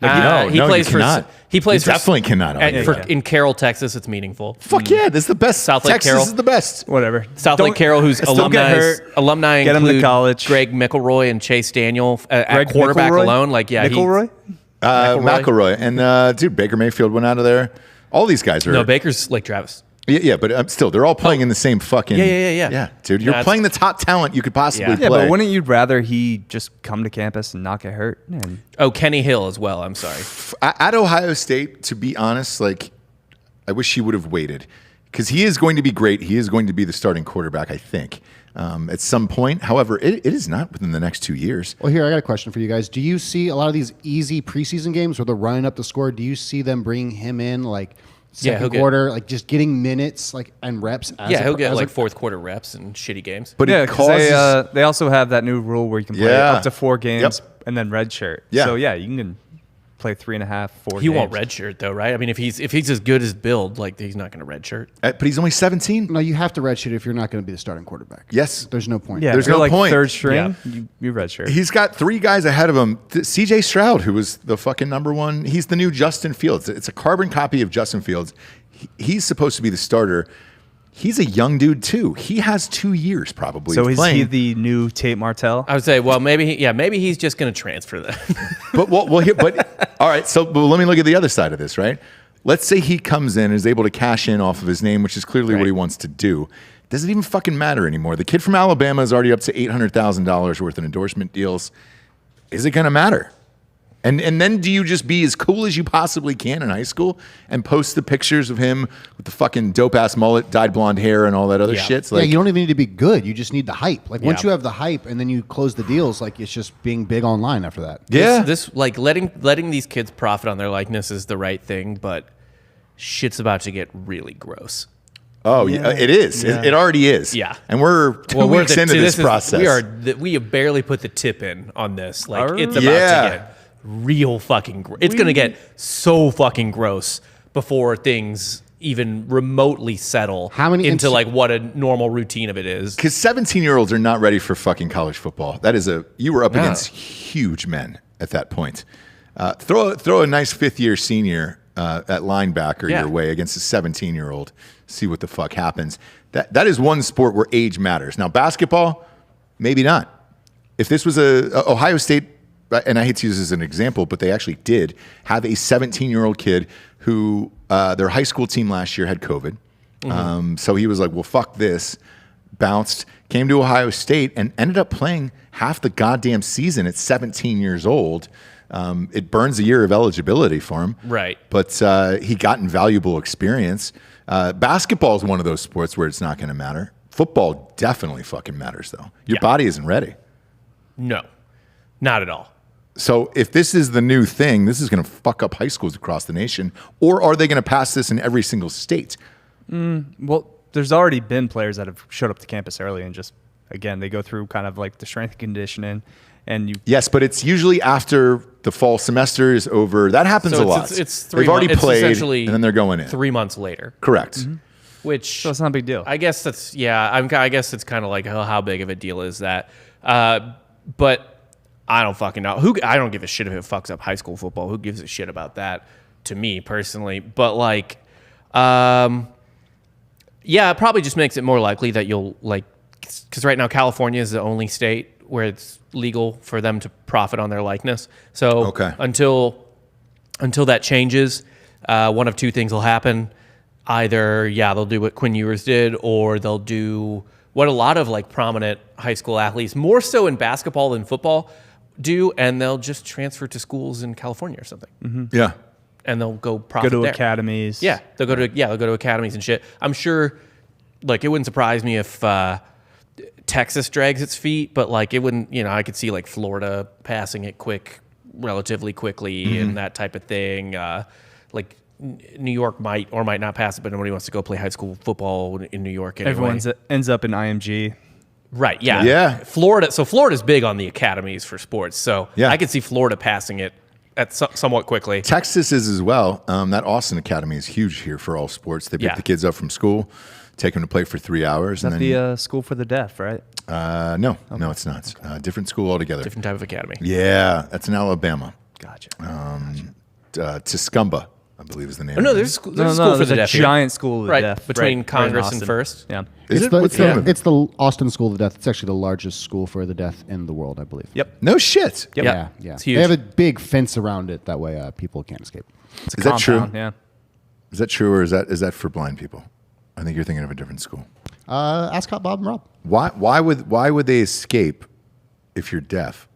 He plays you for cannot. he plays You for, definitely cannot argue that. in Carroll, Texas. It's meaningful. Fuck yeah, this is the best. South Lake Texas Carroll. is the best. Whatever. South Don't- Lake Carroll, whose Don't get hurt. alumni Get him to include college. Greg McElroy and Chase Daniel at Greg quarterback McElroy? alone. Like, yeah, McElroy? McElroy. And dude, Baker Mayfield went out of there. All these guys are. No, Baker's Lake Travis. Yeah, but still, they're all playing in the same fucking. Yeah. Yeah, dude, you're That's- playing the top talent you could possibly Yeah. Yeah, play. but wouldn't you rather he just come to campus and not get hurt? And Oh, Kenny Hill as well. I'm sorry. At Ohio State, to be honest, like, I wish he would have waited because he is going to be great. He is going to be the starting quarterback, I think, at some point. However, it is not within the next 2 years. Well, here I got a question for you guys. Do you see a lot of these easy preseason games where they're running up the score? Do you see them bringing him in like Yeah, he'll second get- quarter, like just getting minutes like and reps? As Yeah, he'll get as like fourth quarter reps in shitty games. But yeah, it 'cause causes. they also have that new rule where you can play Yeah. up to 4 games Yep. and then red shirt. Yeah. So yeah, you can play 3.5, 4 He games. won't redshirt though, right? I mean, if he's as good as build, like he's not going to redshirt. But he's only 17. No, you have to redshirt if you're not going to be the starting quarterback. Yes. There's no point. Yeah, There's if you're no like point. third string, you red shirt. He's got 3 guys ahead of him. CJ Stroud, who was the fucking number one. He's the new Justin Fields. It's a carbon copy of Justin Fields. He's supposed to be the starter. He's a young dude too. He has 2 years probably. So of is playing. he the new Tate Martell? I would say, well, maybe he's just going to transfer then. But all right. So but let me look at the other side of this, right? Let's say he comes in and is able to cash in off of his name, which is clearly what Right. he wants to do. Does it even fucking matter anymore? The kid from Alabama is already up to $800,000 worth of endorsement deals. Is it going to matter? And then do you just be as cool as you possibly can in high school and post the pictures of him with the fucking dope ass mullet, dyed blonde hair, and all that other shit? It's like, yeah, you don't even need to be good. You just need the hype. Like once you have the hype and then you close the deals, like it's just being big online after that. yeah. This like letting these kids profit on their likeness is the right thing, but shit's about to get really gross. Oh, yeah, it is. Yeah. It already is. Yeah. And we're 2 weeks into this process. We have barely put the tip in on this. Like it's about Yeah. to get real fucking. It's gonna get so fucking gross before things even remotely settle. How many into like what a normal routine of it is? Because 17-year-olds are not ready for fucking college football. You were up against huge men at that point. Throw a nice fifth-year senior at linebacker your way against a 17-year-old. See what the fuck happens. That is one sport where age matters. Now basketball, maybe not. If this was a Ohio State, and I hate to use this as an example, but they actually did have a 17-year-old kid who their high school team last year had COVID. So he was like, well, fuck this. Bounced, came to Ohio State, and ended up playing half the goddamn season at 17 years old. It burns a year of eligibility for him. Right. But he got invaluable experience. Basketball is one of those sports where it's not going to matter. Football definitely fucking matters, though. Your body isn't ready. No, not at all. So if this is the new thing, this is going to fuck up high schools across the nation. Or are they going to pass this in every single state? Well, there's already been players that have showed up to campus early and just, again, they go through kind of like the strength and conditioning. And you, Yes, but it's usually after the fall semester is over. That happens a lot. It's 3 They've already months. played, It's essentially and then they're going in. 3 months later. Correct. Which so it's not a big deal. I guess that's I guess it's kind of like how big of a deal is that? But I don't fucking know. I don't give a shit if it fucks up high school football. Who gives a shit about that? To me personally, but like, it probably just makes it more likely that you'll like, because right now California is the only state where it's legal for them to profit on their likeness. So until that changes, one of two things will happen. Either, they'll do what Quinn Ewers did, or they'll do what a lot of like prominent high school athletes, more so in basketball than football, do, and they'll just transfer to schools in California or something. Yeah. And they'll go profit go to there. academies. Yeah, they'll go to academies and shit. I'm sure, like, it wouldn't surprise me if Texas drags its feet, but like it wouldn't, I could see like Florida passing it relatively quickly and that type of thing. Like New York might or might not pass it, but nobody wants to go play high school football in New York anyway. Everyone ends up in IMG. Right, yeah. Yeah. Florida's big on the academies for sports, so I could see Florida passing it at somewhat quickly. Texas is as well. That Austin Academy is huge here for all sports. They pick the kids up from school, take them to play for 3 hours. Is that the school for the deaf, right? No, it's not. Different school altogether. Different type of academy. Yeah, that's in Alabama. Gotcha. Tuscumba, I believe is the name. Oh, no, of it. there's a school for the a deaf here. giant school of the Right, deaf. between right in Congress and Austin. First. Yeah. Is it? What's the name of it? It's the Austin School of the Deaf. It's actually the largest school for the deaf in the world, I believe. Yep. No shit. Yep. Yeah. It's huge. They have a big fence around it. That way people can't escape. It's a Is that true? compound, Yeah. Is that true, or is that for blind people? I think you're thinking of a different school. Ascot, Bob, and Rob. Why would they escape if you're deaf?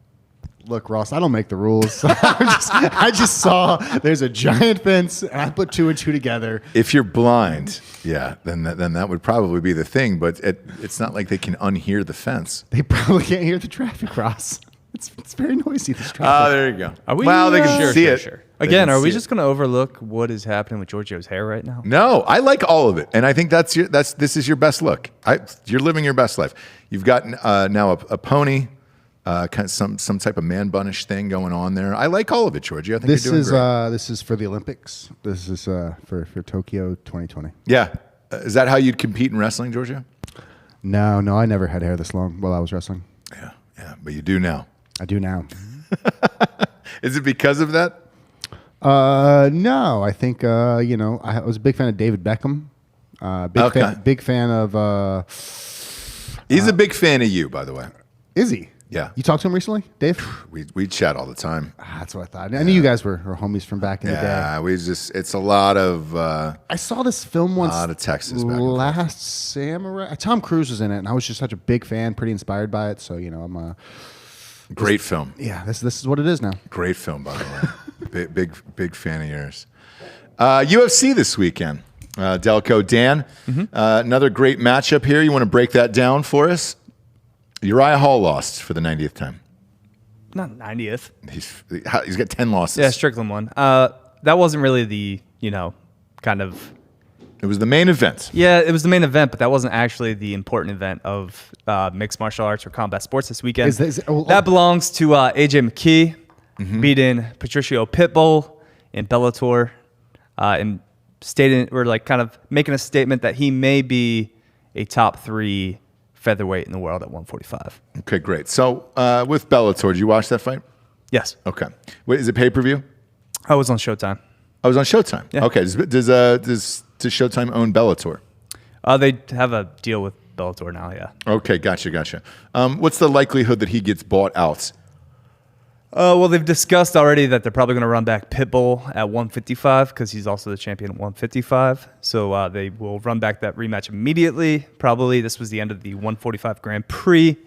Look, Ross, I don't make the rules. I just saw there's a giant fence, and I put 2 and 2 together. If you're blind, then that would probably be the thing. But it's not like they can unhear the fence. They probably can't hear the traffic, Ross. It's very noisy, this Oh, traffic. there you go. Are we, well, they can Sure, see sure, it. sure. They Again, can are we see just it. going to overlook what is happening with Giorgio's hair right now? No, I like all of it, and I think this is your best look. You're living your best life. You've got now a pony, kind of some type of man bunnish thing going on there. I like all of it, Giorgio. I think This you're doing is great. this is for the Olympics. This is for Tokyo 2020. Yeah. Is that how you'd compete in wrestling, Giorgio? No, I never had hair this long while I was wrestling. Yeah, but you do now. I do now. Is it because of that? No, I think I was a big fan of David Beckham. Big fan of. He's a big fan of you, by the way. Is he? Yeah. You talked to him recently, Dave? We chat all the time. That's what I thought. I knew you guys were homies from back in the day. Yeah, it's a lot of I saw this film once. a lot of Texas back and forth. Last Samurai. Tom Cruise was in it, and I was just such a big fan, pretty inspired by it. So I'm Great film. yeah. This is what it is now. Great film, by the way. big fan of yours. UFC this weekend. Delco, Dan, another great matchup here. You want to break that down for us? Uriah Hall lost for the 90th time. Not 90th. He's got 10 losses. Yeah, Strickland won. That wasn't really the, kind of. It was the main event. Yeah, it was the main event, but that wasn't actually the important event of mixed martial arts or combat sports this weekend. That belongs to AJ McKee, beating Patricio Pitbull in Bellator, and stating, or like kind of making a statement that he may be a top 3 featherweight in the world at 145. Okay, great. So with Bellator, did you watch that fight? Yes. Okay. Wait, is it pay-per-view? I was on Showtime. I was on Showtime. Yeah. Okay. Does Showtime own Bellator? They have a deal with Bellator now, yeah. Okay, gotcha. What's the likelihood that he gets bought out? Well, they've discussed already that they're probably going to run back Pitbull at 155 because he's also the champion at 155. So they will run back that rematch immediately. Probably this was the end of the 145 Grand Prix,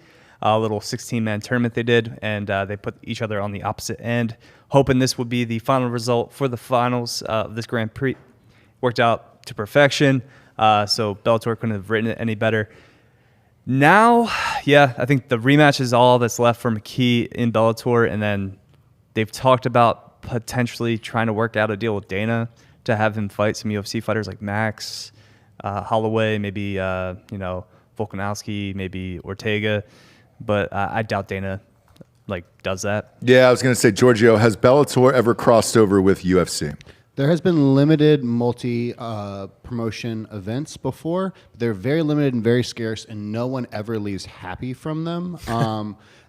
a little 16-man tournament they did, and they put each other on the opposite end, hoping this would be the final result for the finals of this Grand Prix. Worked out to perfection, so Bellator couldn't have written it any better. Now, yeah, I think the rematch is all that's left for McKee in Bellator, and then they've talked about potentially trying to work out a deal with Dana to have him fight some UFC fighters like Max, Holloway, maybe Volkanovski, maybe Ortega, but I doubt Dana does that. Yeah, I was going to say, Giorgio, has Bellator ever crossed over with UFC? There has been limited multi-promotion events before. They're very limited and very scarce, and no one ever leaves happy from them.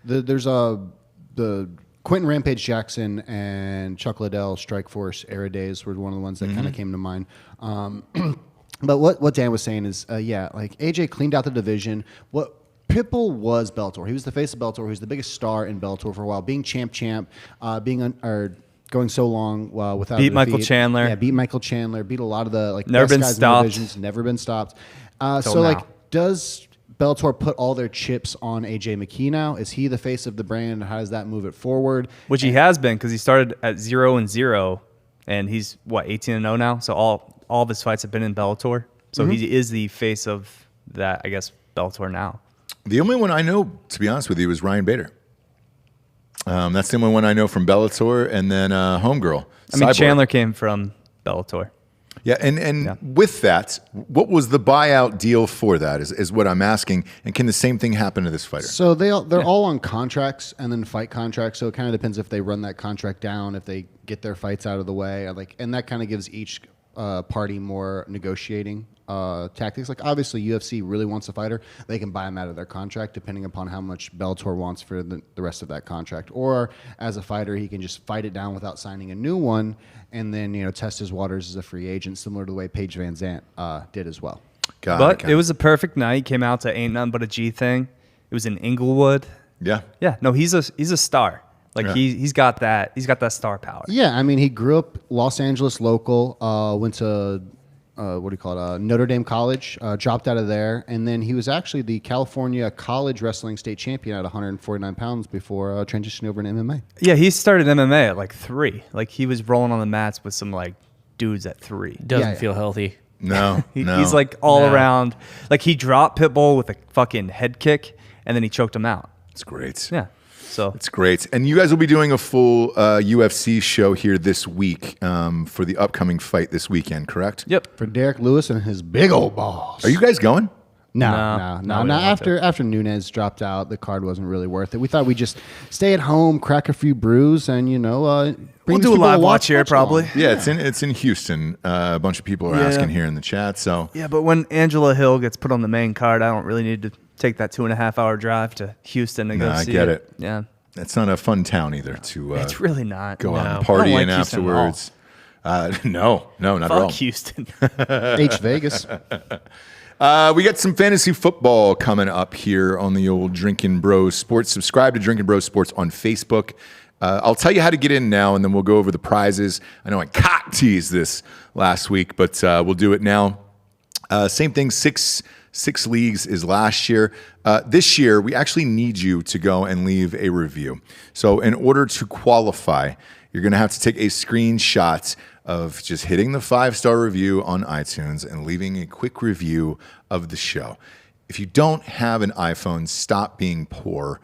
There's the Quentin Rampage Jackson and Chuck Liddell Strike Force era days were one of the ones that kind of came to mind. But what Dan was saying is, AJ cleaned out the division. What Pitbull was Bellator. He was the face of Bellator. He was the biggest star in Bellator for a while, being champ, going so long without beat Michael Chandler. Yeah, beat Michael Chandler. Beat a lot of the never best been guys stopped. in the divisions. Never been stopped. Now. Does Bellator put all their chips on AJ McKee now? Is he the face of the brand? How does that move it forward? Which he has been, because he started at 0-0, and he's 18-0 now. So all of his fights have been in Bellator. So he is the face of that, I guess, Bellator now. The only one I know, to be honest with you, is Ryan Bader. That's the only one I know from Bellator, and then Homegirl. I mean, Cyborg. Chandler came from Bellator. Yeah, and with that, what was the buyout deal for that is what I'm asking, and can the same thing happen to this fighter? So they're all on contracts and then fight contracts, so it kind of depends if they run that contract down, if they get their fights out of the way, and that kind of gives each party more negotiating tactics. Like, obviously, UFC really wants a fighter. They can buy him out of their contract depending upon how much Bellator wants for the rest of that contract. Or, as a fighter, he can just fight it down without signing a new one and then, test his waters as a free agent, similar to the way Paige Van Zandt did as well. But it was a perfect night. He came out to Ain't Nothing But a G thing. It was in Inglewood. Yeah. Yeah. No, he's a star. He's got that star power. Yeah, I mean, he grew up Los Angeles local, went to Notre Dame College, dropped out of there, and then he was actually the California college wrestling state champion at 149 pounds before transitioning over to MMA. Yeah, he started MMA at 3. He was rolling on the mats with some dudes at 3. Doesn't feel healthy. No, He's all around. He dropped Pitbull with a fucking head kick, and then he choked him out. It's great. Yeah. So it's great. And you guys will be doing a full UFC show here this week for the upcoming fight this weekend, correct? Yep. For Derek Lewis and his big old balls. Are you guys going? No. we don't want After Nunes dropped out, the card wasn't really worth it. We thought we'd just stay at home, crack a few brews, and we'll bring do a live watch here probably. Yeah, it's in Houston. A bunch of people are asking here in the chat. So yeah, but when Angela Hill gets put on the main card, I don't really need to take that 2.5-hour drive to Houston to go see I get it. Yeah. It's not a fun town either to It's really not. go out and I don't party like in Houston at all. afterwards. No, not at all. Fuck Houston. H Vegas. We got some fantasy football coming up here on the old Drinkin' Bros Sports. Subscribe to Drinkin' Bros Sports on Facebook. I'll tell you how to get in now, and then we'll go over the prizes. I know I cock teased this last week, but we'll do it now. Same thing, six leagues is last year. This year, we actually need you to go and leave a review. So in order to qualify, you're going to have to take a screenshot of just hitting the 5-star review on iTunes and leaving a quick review of the show. If you don't have an iPhone, stop being poor.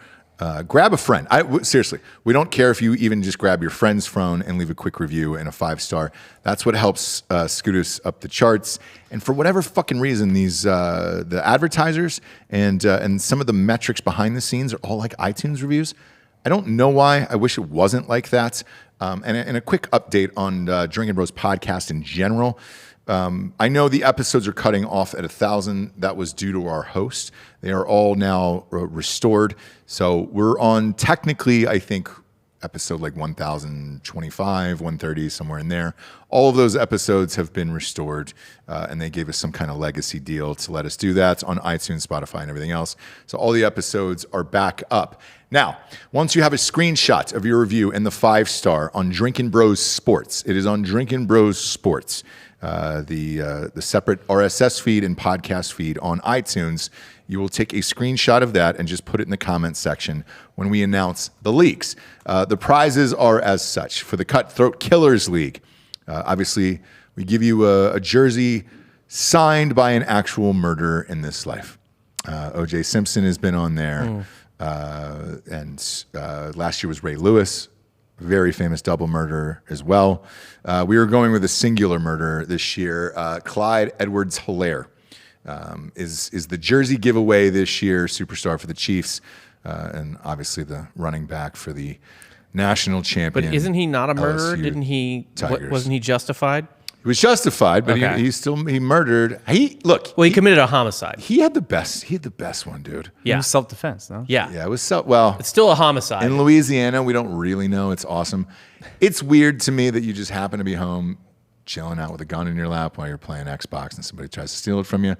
Grab a friend. Seriously, we don't care if you even just grab your friend's phone and leave a quick review and a 5-star. That's what helps scoot us up the charts. And for whatever fucking reason, the advertisers and some of the metrics behind the scenes are all like iTunes reviews. I don't know why. I wish it wasn't like that. And a quick update on Drinkin' Bros podcast in general. I know the episodes are cutting off at 1,000. That was due to our host. They are all now restored. So we're on technically, I think, episode like 1,025, 130, somewhere in there. All of those episodes have been restored, and they gave us some kind of legacy deal to let us do that on iTunes, Spotify, and everything else. So all the episodes are back up. Now, once you have a screenshot of your review and the 5-star on Drinkin' Bros Sports, it is on Drinkin' Bros Sports, the separate RSS feed and podcast feed on iTunes. You will take a screenshot of that and just put it in the comments section when we announce the leagues. The prizes are as such. For the Cutthroat Killers League, obviously, we give you a jersey signed by an actual murderer in this life. O.J. Simpson has been on there. And last year was Ray Lewis, very famous double murderer as well. We were going with a singular murderer this year. Clyde Edwards-Helaire is the jersey giveaway this year, superstar for the Chiefs, and obviously the running back for the national champion. But isn't he not a murderer? LSU Didn't he? Tigers. Wasn't he justified? He was justified, but Okay. he murdered. Well, he committed a homicide. He had the best one, dude. Yeah. It was self-defense, no? Yeah. Yeah, it was so well. It's still a homicide. In Louisiana, we don't really know. It's awesome. It's weird to me that you just happen to be home, chilling out with a gun in your lap while you're playing Xbox, and somebody tries to steal it from you.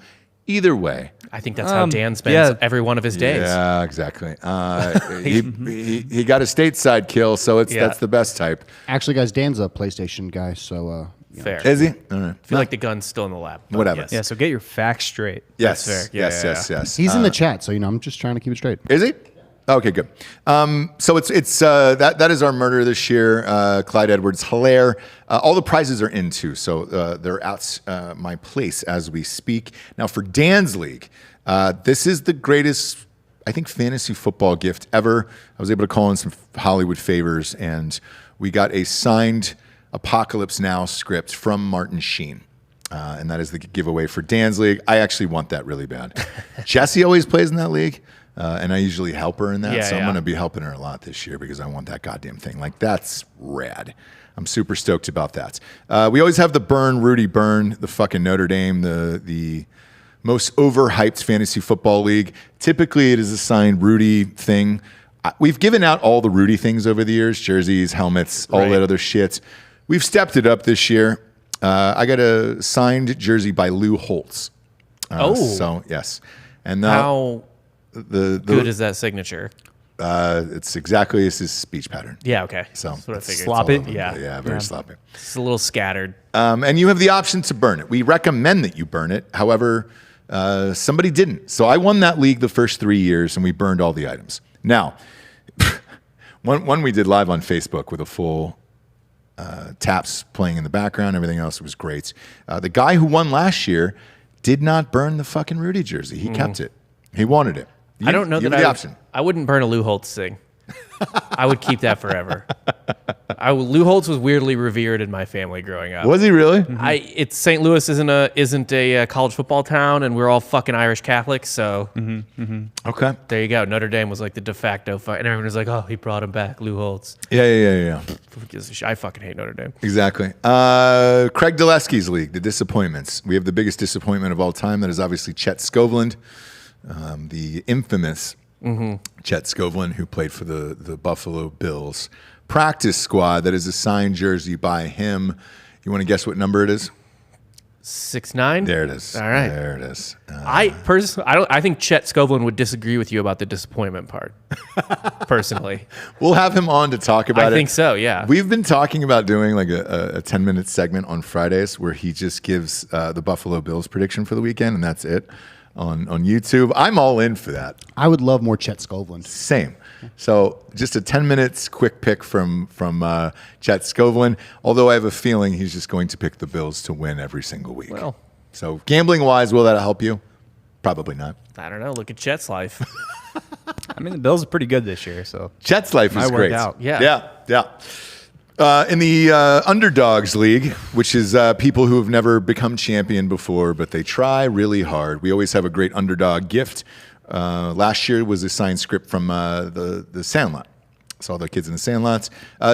Either way, I think that's how Dan spends every one of his days. yeah, exactly. He got a stateside kill, so that's the best type. Actually, guys, Dan's a PlayStation guy, so Fair. Is he? All right. I feel like the gun's still in the lab. but Whatever. yes. Yeah, so get your facts straight. Yes. That's fair. Yes. he's in the chat. So I'm just trying to keep it straight. Is he? Okay, good. So it's that is our murder this year, Clyde Edwards-Helaire. All the prizes are in too, so they're at my place as we speak. Now for Dan's league, this is the greatest, I think, fantasy football gift ever. I was able to call in some Hollywood favors, and we got a signed Apocalypse Now script from Martin Sheen. And that is the giveaway for Dan's league. I actually want that really bad. Jessie always plays in that league. And I usually help her in that, so I'm going to be helping her a lot this year because I want that goddamn thing. Like, that's rad. I'm super stoked about that. We always have the burn, Rudy Burn, the fucking Notre Dame, the most overhyped fantasy football league. Typically, it is a signed Rudy thing. We've given out all the Rudy things over the years, jerseys, helmets, all that other shit. We've stepped it up this year. I got a signed jersey by Lou Holtz. So, yes. And How the good is that signature? it's exactly his speech pattern. Yeah, okay. So That's what I figured. sloppy. Yeah. Very sloppy. It's a little scattered. And you have the option to burn it. We recommend that you burn it. However, somebody didn't. So I won that league the first 3 years, and we burned all the items. Now, one we did live on Facebook with a full taps playing in the background, everything else was great. The guy who won last year did not burn the fucking Rudy jersey. He kept it. He wanted it. I don't know you that have the option. I wouldn't burn a Lou Holtz thing. I would keep that forever. Lou Holtz was weirdly revered in my family growing up. Was he really? It's St. Louis isn't a college football town, and we're all fucking Irish Catholics. So Okay. there you go. Notre Dame was like the de facto fight, and everyone was like, "Oh, he brought him back, Lou Holtz." Yeah. Who gives a shit? I fucking hate Notre Dame. Exactly. Craig Dulesky's league, the disappointments. We have the biggest disappointment of all time. That is obviously Chet Scoveland, the infamous Chet Scoveland, who played for the Buffalo Bills practice squad. That is a signed jersey by him. You want to guess what number it is? 6'9". There it is. All right. There it is. I think Chet Scoveland would disagree with you about the disappointment part. Personally, We'll have him on to talk about it. I think so. Yeah. We've been talking about doing like a 10-minute segment on Fridays where he just gives the Buffalo Bills prediction for the weekend, and that's it on YouTube. I'm all in for that. I would love more Chet Scoveland. Same. So just a 10 minutes quick pick from Chet Scoveland, although I have a feeling he's just going to pick the Bills to win every single week. Well. So gambling-wise, will that help you? Probably not. I don't know. Look at Chet's life. I mean, the Bills are pretty good this year, so Chet's life is might work great. out. Yeah. In the Underdogs League, which is people who have never become champion before, but they try really hard. We always have a great underdog gift. Last year was a signed script from the Sandlot. So all the kids in the Sandlots.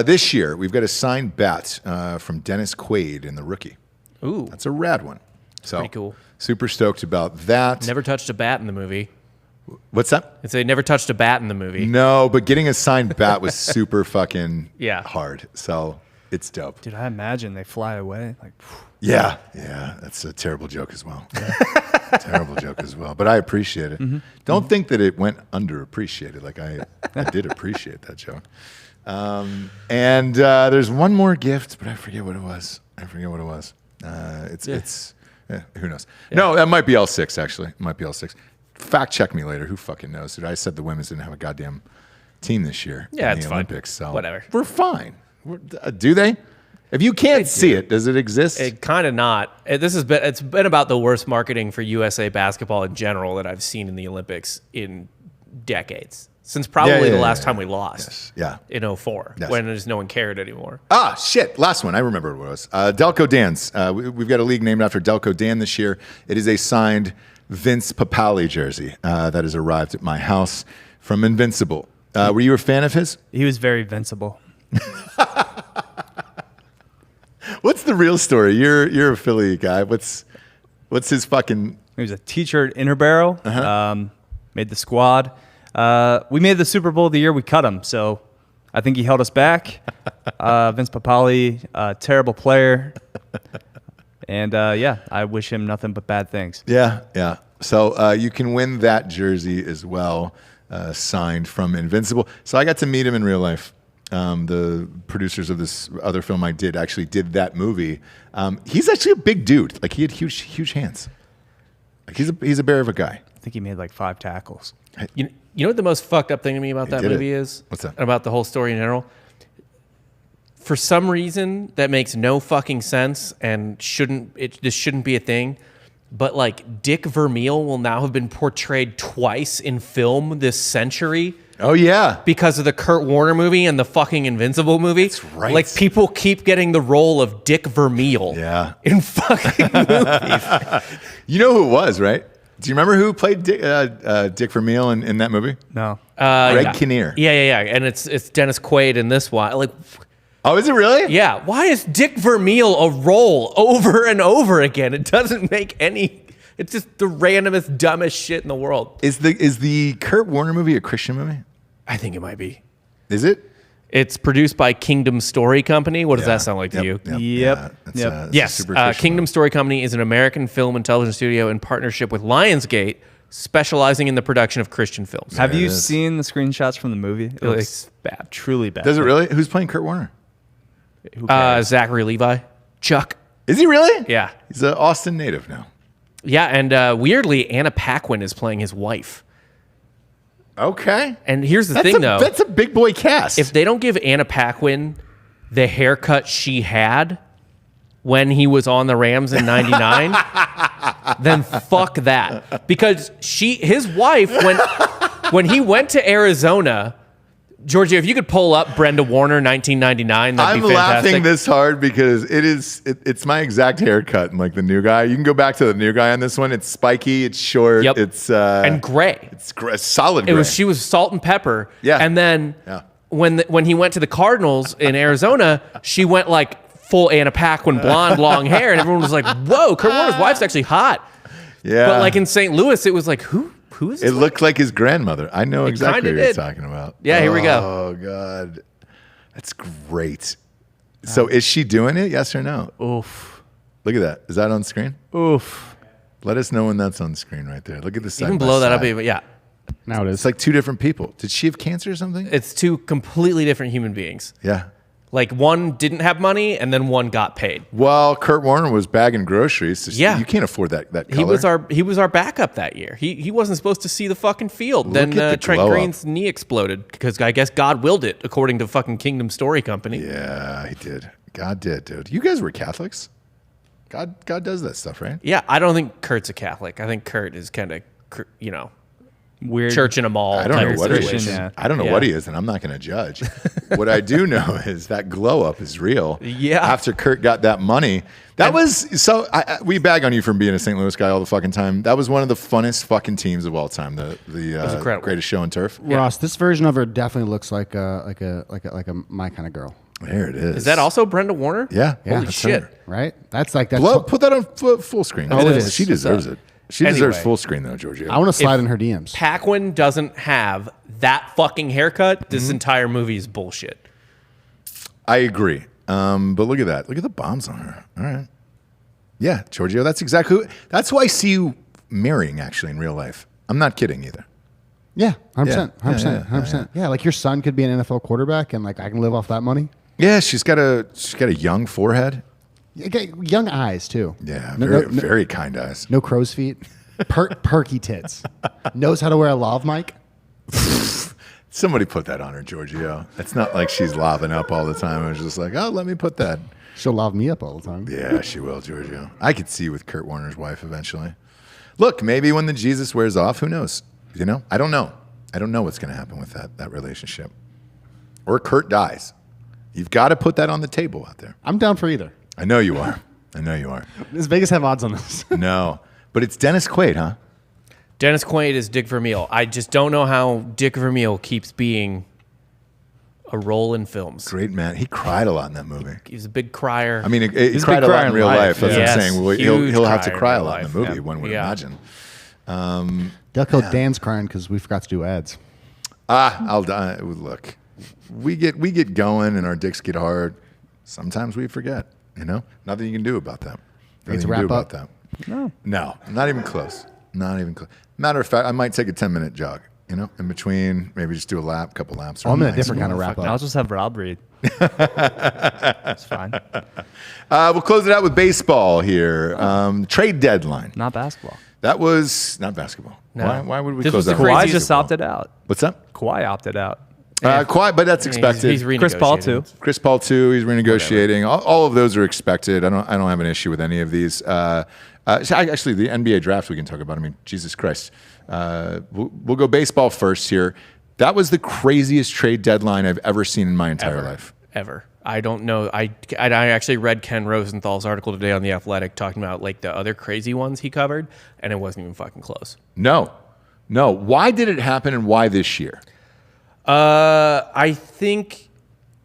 This year, we've got a signed bat from Dennis Quaid in The Rookie. Ooh, That's a rad one. So pretty cool. Super stoked about that. Never touched a bat in the movie. What's that? It's they never touched a bat in the movie. No, but getting a signed bat was super fucking Yeah. hard. So it's dope. dude, I imagine they fly away. Like, Yeah, that's a terrible joke as well. Terrible joke as well, but I appreciate it. Don't think that it went underappreciated. Like I did appreciate that joke. And there's one more gift, but I forget what it was. Who knows? No, that might be all six. Actually, it might be all six. Fact check me later. Who fucking knows? Dude, I said the women's didn't have a goddamn team this year. Yeah, in it's the fine. Olympics. So Whatever. We're fine. Do they? If you can't see it, does it exist? It kind of not. It's been about the worst marketing for USA basketball in general that I've seen in the Olympics in decades. Since probably the last time we lost. Yeah. In 04, Yes. when just no one cared anymore. Ah, shit. Last one. I remember what it was. Delco Dan's. We've got a league named after Delco Dan this year. It is a signed Vince Papale jersey that has arrived at my house from Invincible. Were you a fan of his? he was very invincible. What's the real story? You're a Philly guy. What's his fucking... He was a teacher at Interboro. Made the squad. We made the Super Bowl the year we cut him, so I think he held us back. Vince Papale, terrible player. And I wish him nothing but bad things. Yeah. So you can win that jersey as well, signed from Invincible. So I got to meet him in real life. The producers of this other film I did actually did that movie. He's actually a big dude. Like he had huge hands. Like he's a bear of a guy. I think he made like 5 tackles. You know what the most fucked up thing to me about that did movie it. is? What's that? About the whole story in general? For some reason that makes no fucking sense and this shouldn't be a thing. But like Dick Vermeil will now have been portrayed twice in film this century. Oh yeah. Because of the Kurt Warner movie and the fucking Invincible movie. That's right. Like, people keep getting the role of Dick Vermeil in fucking movies. You know who it was, right? Do you remember who played Dick Vermeil in that movie? No. Greg Kinnear. Yeah. And it's Dennis Quaid in this one. Like, Oh, is it really? yeah. Why is Dick Vermeil a role over and over again? It doesn't make any... It's just the randomest, dumbest shit in the world. Is the Kurt Warner movie a Christian movie? I think it might be. Is it? It's produced by Kingdom Story Company. What does Yeah. that sound like to you? Yep. Yeah, it's Yep. a Yes, super Christian Kingdom movie. Story Company is an American film and television studio in partnership with Lionsgate, specializing in the production of Christian films. Have There you it is. seen the screenshots from the movie? It looks It's bad. truly bad. Does it really? Who's playing Kurt Warner? Who cares? Zachary Levi, Chuck. Is he really? Yeah, He's an Austin native now. yeah, and weirdly, Anna Paquin is playing his wife. Okay. And here's the thing, though: that's a big boy cast. if they don't give Anna Paquin the haircut she had when he was on the Rams in '99, then fuck that. Because his wife, when he went to Arizona, Giorgio, if you could pull up Brenda Warner 1999, that'd I'm be fantastic. laughing this hard because it's my exact haircut and like the new guy. You can go back to the new guy on this one. It's spiky, it's short, Yep. it's and gray. it's solid gray. She was salt and pepper. Yeah. And then Yeah. when he went to the Cardinals in Arizona, she went like full Anna Paquin blonde, long hair, and everyone was like, "Whoa, Kurt Warner's wife's actually hot." Yeah. But like in St. Louis, it was like, who is It this? looked like his grandmother. I know exactly kinda what you're did. talking about. Yeah, here we go. Oh God. That's great. So is she doing it? Yes or no? Oof. Look at that. Is that on screen? Oof. Let us know when that's on screen right there. Look at the side. Even by blow that up, side. even yeah. Now it It's is. like two different people. Did she have cancer or something? It's two completely different human beings. Yeah. Like one didn't have money, and then one got paid. Well, Kurt Warner was bagging groceries. So Yeah. You can't afford that color. He was our backup that year. He wasn't supposed to see the fucking field. Look Then at the Trent glow up. Green's knee exploded because I guess God willed it, according to fucking Kingdom Story Company. Yeah, he did. God did, dude. You guys were Catholics. God does that stuff, right? Yeah, I don't think Kurt's a Catholic. I think Kurt is kind of, Weird. church in a mall. I don't type know of what he situation. is. Yeah. I don't know Yeah. what he is, and I'm not going to judge. What I do know is that glow up is real. Yeah. After Kurt got that money, we bag on you for being a St. Louis guy all the fucking time. That was one of the funnest fucking teams of all time. The incredible. greatest show on turf. Ross, this version of her definitely looks like a my kind of girl, There it is. Is that also Brenda Warner? Yeah. Holy that's shit. her. right? That's like that's. Put that on full screen. Oh, it is. She deserves it. She deserves Anyway. full screen though, Giorgio. I want to slide in her DMs. Paquin doesn't have that fucking haircut. Mm-hmm. This entire movie is bullshit. I agree. But look at that. Look at the bombs on her. All right. Yeah, Giorgio, that's who I see you marrying actually in real life. I'm not kidding either. Yeah, 100%, Yeah. 100%, 100%. Yeah, like your son could be an NFL quarterback, and like I can live off that money. Yeah, she's got a young forehead. You get young eyes too. Yeah, No- very, no- no- very kind eyes. No crow's feet. Perky tits. Knows how to wear a lav mic. Somebody put that on her, Giorgio. It's not like she's lobbing up all the time. It was just like, oh, let me put that. She'll lav me up all the time. Yeah, she will, Giorgio. I could see you with Kurt Warner's wife eventually. Look, maybe when the Jesus wears off, who knows? You know, I don't know. I don't know what's going to happen with that relationship. Or Kurt dies. You've got to put that on the table out there. I'm down for either. I know you are. I know you are. Does Vegas have odds on this? No, but it's Dennis Quaid, huh? Dennis Quaid is Dick Vermeil. I just don't know how Dick Vermeil keeps being a role in films. Great man. He cried a lot in that movie. He's a big crier. I mean, he He's a cried big a lot crier in in real life. life. That's Yes, what I'm saying. Well, huge he'll have to crier cry in a real lot in the life. movie, Yeah. one would Yeah. imagine. Delco Dan's crying because we forgot to do ads. I'll die. Look, we get going and our dicks get hard. Sometimes we forget. You know, nothing you can do about that. Nothing to you can do wrap about up? that. No, not even close. Not even close. Matter of fact, I might take a 10-minute jog. You know, in between, maybe just do a couple laps. I'm in a Nice. different kind of wrap I'll up. just have Rob read. That's fine. We'll close it out with baseball here. Trade deadline. Not basketball. That was not basketball. No. Why would we This close was that? the with Kawhi craziest just baseball? opted out. What's that? Kawhi opted out. Quiet, but that's expected. He's Chris Paul, renegotiating. too. Chris Paul too. He's renegotiating. All of those are expected. I don't have an issue with any of these. Actually, the NBA draft we can talk about. I mean, Jesus Christ. We'll go baseball first here. That was the craziest trade deadline I've ever seen in my entire life. Ever. I don't know. I actually read Ken Rosenthal's article today on The Athletic talking about like the other crazy ones he covered, and it wasn't even fucking close. No. Why did it happen, and why this year? I think,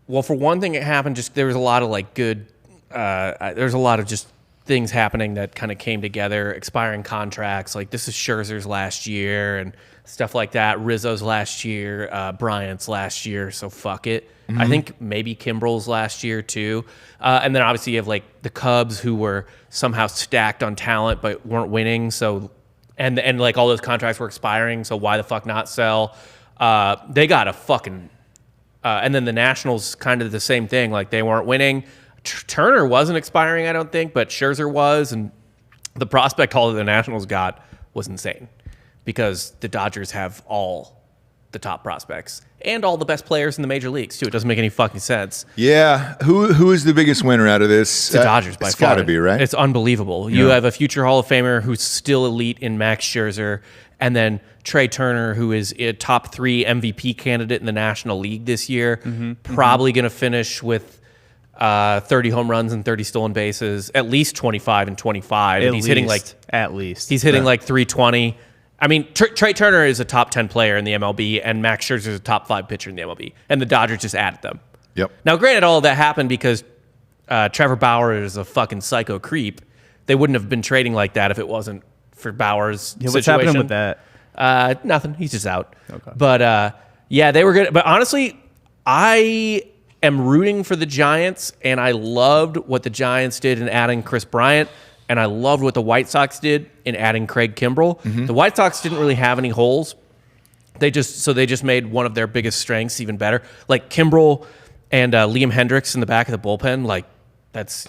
well, for one thing, it happened just there was a lot of like good, there's a lot of just things happening that kind of came together, expiring contracts. Like this is Scherzer's last year and stuff like that. Rizzo's last year, Bryant's last year. So fuck it. I think maybe Kimbrel's last year too. And then obviously you have like the Cubs who were somehow stacked on talent but weren't winning. So, and like all those contracts were expiring. So why the fuck not sell? They got a fucking, and then the Nationals kind of the same thing. Like they weren't winning. Turner wasn't expiring, I don't think, but Scherzer was, and the prospect haul that the Nationals got was insane because the Dodgers have all the top prospects and all the best players in the major leagues too. It doesn't make any fucking sense. Yeah. Who is the biggest winner out of this? It's the Dodgers by it's far. got to be, right? It's unbelievable. You have a future Hall of Famer who's still elite in Max Scherzer, and then Trey Turner, who is a top 3 MVP candidate in the National League this year, probably going to finish with 30 home runs and 30 stolen bases, at least 25 and 25. And he's hitting like at least. he's hitting like 320. I mean, Trey Turner is a top 10 player in the MLB, and Max Scherzer is a top 5 pitcher in the MLB, and the Dodgers just added them. Yep. Now, granted, all of that happened because Trevor Bauer is a fucking psycho creep. They wouldn't have been trading like that if it wasn't for Bauer's Yeah, situation. what's happening with that? Nothing. He's just out. Okay. But yeah, they were good. But honestly, I am rooting for the Giants, and I loved what the Giants did in adding Chris Bryant, and I loved what the White Sox did in adding Craig Kimbrell. The White Sox didn't really have any holes. They just made one of their biggest strengths even better. Like Kimbrell and Liam Hendricks in the back of the bullpen, like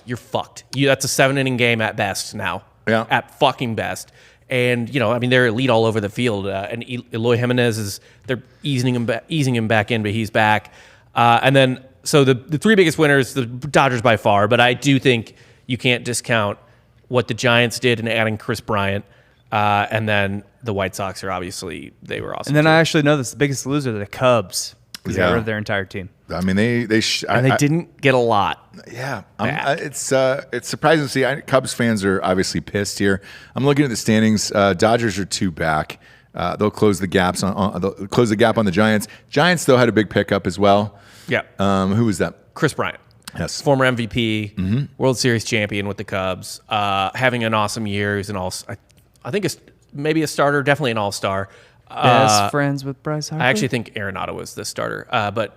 you're fucked. That's a 7-inning game at best now. Yeah. At fucking best. And, they're elite all over the field. And Eloy Jimenez they're easing him back in, but he's back. And then, so the three biggest winners, the Dodgers by far, but I do think you can't discount what the Giants did in adding Chris Bryant. And then the White Sox they were awesome. And then too. I actually know this, the biggest loser, the Cubs, because they got rid of their entire team. I mean, they didn't get a lot. Yeah, it's surprising to see. Cubs fans are obviously pissed here. I'm looking at the standings. Dodgers are 2 back. They'll close the gap on the Giants. Giants though had a big pickup as well. Yeah. Who was that? Chris Bryant. Yes. Former MVP, World Series champion with the Cubs, having an awesome year. He's I think it's maybe a starter, definitely an all-star. Best friends with Bryce Harper. I actually think Arenado was the starter, but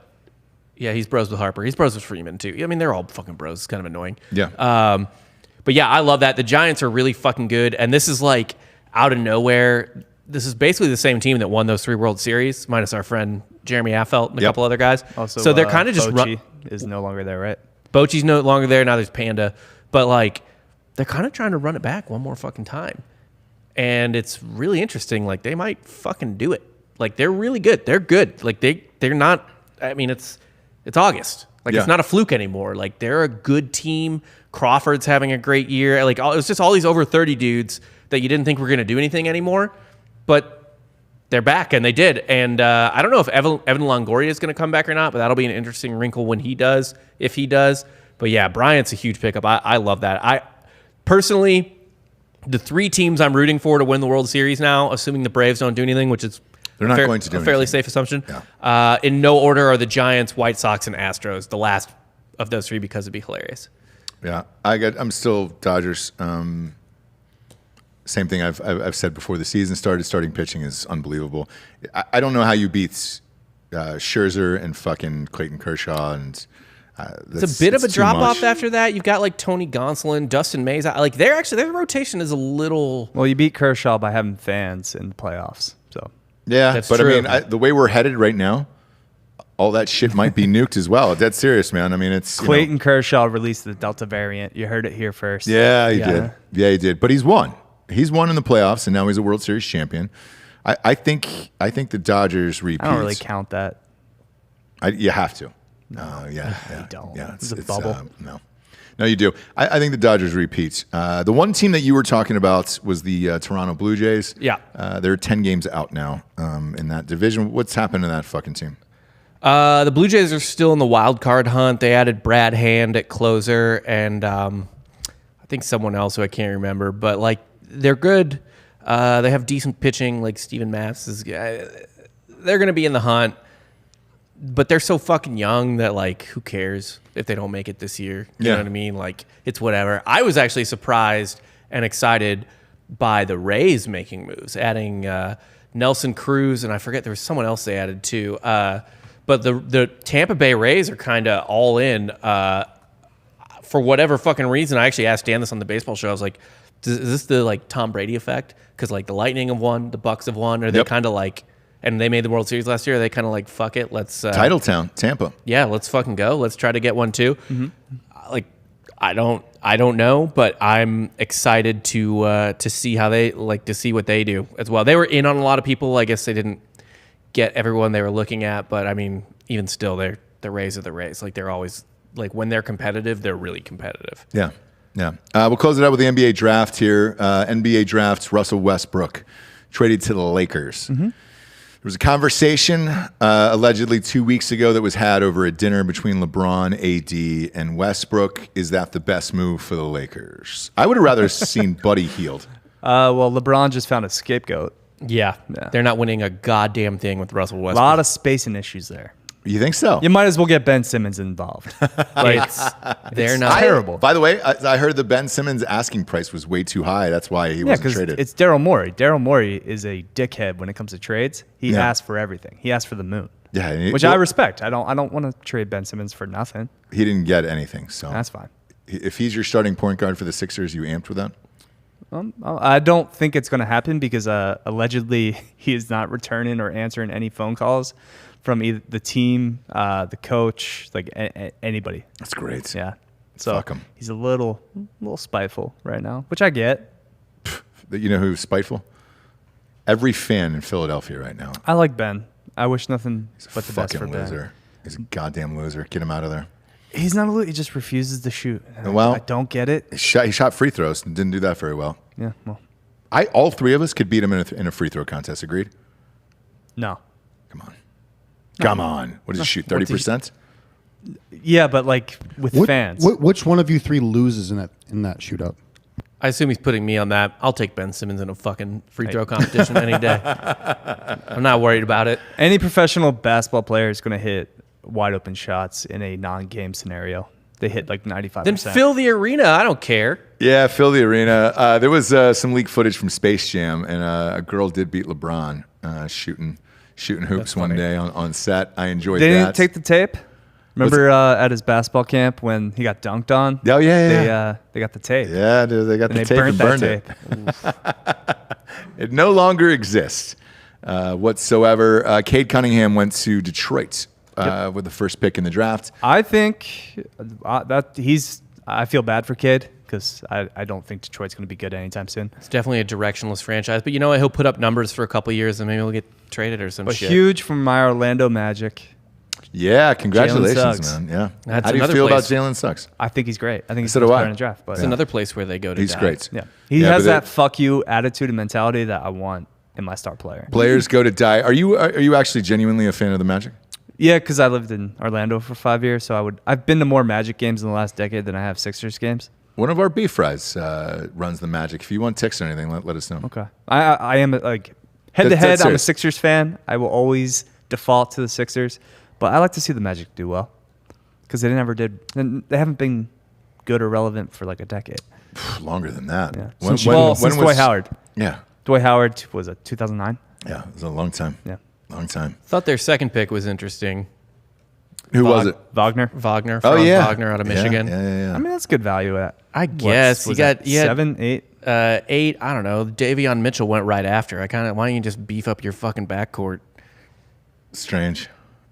yeah, he's bros with Harper. He's bros with Freeman too. I mean, they're all fucking bros. It's kind of annoying. Yeah. But yeah, I love that. The Giants are really fucking good, and this is like out of nowhere. This is basically the same team that won those 3 World Series, minus our friend Jeremy Affeldt and a couple other guys. Also, so they're kind of just Bochy is no longer there, right? Bochy's no longer there. Now there's Panda, but like they're kind of trying to run it back one more fucking time. And it's really interesting. Like, they might fucking do it. Like, they're really good. They're good. Like, they're not. I mean, it's August. Like, It's not a fluke anymore. Like, they're a good team. Crawford's having a great year. Like, it's just all these over 30 dudes that you didn't think were going to do anything anymore. But they're back, and they did. And I don't know if Evan Longoria is going to come back or not, but that'll be an interesting wrinkle when he does, if he does. But, yeah, Bryant's a huge pickup. I love that. I personally, the 3 teams I'm rooting for to win the World Series now, assuming the Braves don't do anything, which is they're not going to do a fairly anything. safe assumption. Yeah. In no order are the Giants, White Sox, and Astros. The last of those 3 because it'd be hilarious. Yeah, I'm still Dodgers. Same thing I've said before the season started. Starting pitching is unbelievable. I don't know how you beat Scherzer and fucking Clayton Kershaw and. It's a bit of a drop off after that. You've got like Tony Gonsolin, Dustin Mays. Like their rotation is a little. Well, you beat Kershaw by having fans in the playoffs. So yeah, That's but true. I mean, the way we're headed right now, all that shit might be nuked as well. Dead serious, man. I mean, it's Clayton Kershaw released the Delta variant. You heard it here first. Yeah, he did. Yeah, he did. But he's won. He's won in the playoffs, and now he's a World Series champion. I think the Dodgers repeat. I don't really count that. You have to. No, yeah. you don't. Yeah, It's a bubble. No, you do. I think the Dodgers repeat. The one team that you were talking about was the Toronto Blue Jays. Yeah. They're 10 games out now in that division. What's happened to that fucking team? The Blue Jays are still in the wild card hunt. They added Brad Hand at closer, and I think someone else who I can't remember. But like, they're good. They have decent pitching. Like Steven Matz is. They're going to be in the hunt. But they're so fucking young that, like, who cares if they don't make it this year? You know what I mean? Like, it's whatever. I was actually surprised and excited by the Rays making moves, adding Nelson Cruz, and I forget there was someone else they added too. But the Tampa Bay Rays are kind of all in for whatever fucking reason. I actually asked Dan this on the baseball show. I was like, is this the, like, Tom Brady effect? Because, like, the Lightning have won, the Bucks have won. Are they kind of like... And they made the World Series last year. They kind of like, fuck it, let's Title Town, Tampa. Yeah, let's fucking go. Let's try to get one too. Like, I don't know, but I'm excited to see how they to see what they do as well. They were in on a lot of people. I guess they didn't get everyone they were looking at, but I mean, even still, the Rays are the Rays. Like, they're always like, when they're competitive, they're really competitive. Yeah. We'll close it out with the NBA draft here. NBA draft, Russell Westbrook traded to the Lakers. There was a conversation allegedly 2 weeks ago that was had over a dinner between LeBron, AD, and Westbrook. Is that the best move for the Lakers? I would have rather seen Buddy Hield. Well, LeBron just found a scapegoat. Yeah, they're not winning a goddamn thing with Russell A Westbrook. lot of spacing issues there. You think so? You might as well get Ben Simmons involved. Like, They're not terrible. By the way, I heard the Ben Simmons asking price was way too high. That's why he wasn't because traded. it's Daryl Morey. Daryl Morey is a dickhead when it comes to trades. He asks for everything. He asks for the moon. Yeah, which I respect. I don't want to trade Ben Simmons for nothing. He didn't get anything, so That's fine. if he's your starting point guard for the Sixers, you amped with that? I don't think it's going to happen because allegedly he is not returning or answering any phone calls from either the team, the coach, like anybody. That's great. Yeah. So Fuck him. he's a little spiteful right now, which I get. You know who's spiteful? Every fan in Philadelphia right now. I like Ben. I wish nothing He's a but the best for fucking Ben. loser. He's a goddamn loser. Get him out of there. He's not a loser. He just refuses to shoot. Well, I don't get it. He shot free throws and didn't do that very well. Yeah. Well, All three of us could beat him in a free throw contest. Agreed? no. Come on. Come on. What does he shoot? 30%? Yeah, but like with fans. Which one of you three loses in that shootout? I assume he's putting me on that. I'll take Ben Simmons in a fucking free throw competition any day. I'm not worried about it. Any professional basketball player is going to hit wide open shots in a non-game scenario. They hit like 95%. Then fill the arena. I don't care. Yeah, fill the arena. There was some leaked footage from Space Jam, and a girl did beat LeBron shooting hoops one day on set. I enjoyed They that. didn't take the tape. Remember at his basketball camp when he got dunked on? Oh, yeah. They got the tape. Yeah, dude, they got And the they tape and burnt burned that it. It no longer exists whatsoever. Cade Cunningham went to Detroit with the first pick in the draft. I think I feel bad for Kid because I don't think Detroit's going to be good anytime soon. It's definitely a directionless franchise. But you know what? He'll put up numbers for a couple years and maybe he'll get traded or some But shit. huge from my Orlando Magic. Yeah, congratulations, Suggs. man. Yeah. That's How do you another feel place. about Jalen Suggs? I think he's great. I think he's So the do best I. player in the draft. But It's another place where they go to He's die. great. yeah, he Yeah, has but that fuck you attitude and mentality that I want in my star player. Players go to die. Are you actually genuinely a fan of the Magic? Yeah, because I lived in Orlando for 5 years, so I've been to more Magic games in the last decade than I have Sixers games. One of our beef fries runs the Magic. If you want ticks or anything, let us know. Okay, I am like head to That's head. I'm a serious. Sixers fan. I will always default to the Sixers, but I like to see the Magic do well because they never did, and they haven't been good or relevant for like a decade. Longer than that. Yeah, When since Dwight Howard. Yeah. Dwight Howard was it 2009? Yeah, it was a long time. Yeah, Long time. Thought their second pick was interesting. Who was it? Wagner. Wagner. Oh, Franz yeah. Wagner out of Yeah, Michigan. Yeah. I mean, that's good value at. I guess was you that, had 7, 8. 8. I don't know. Davion Mitchell went right after. Why don't you just beef up your fucking backcourt? Strange.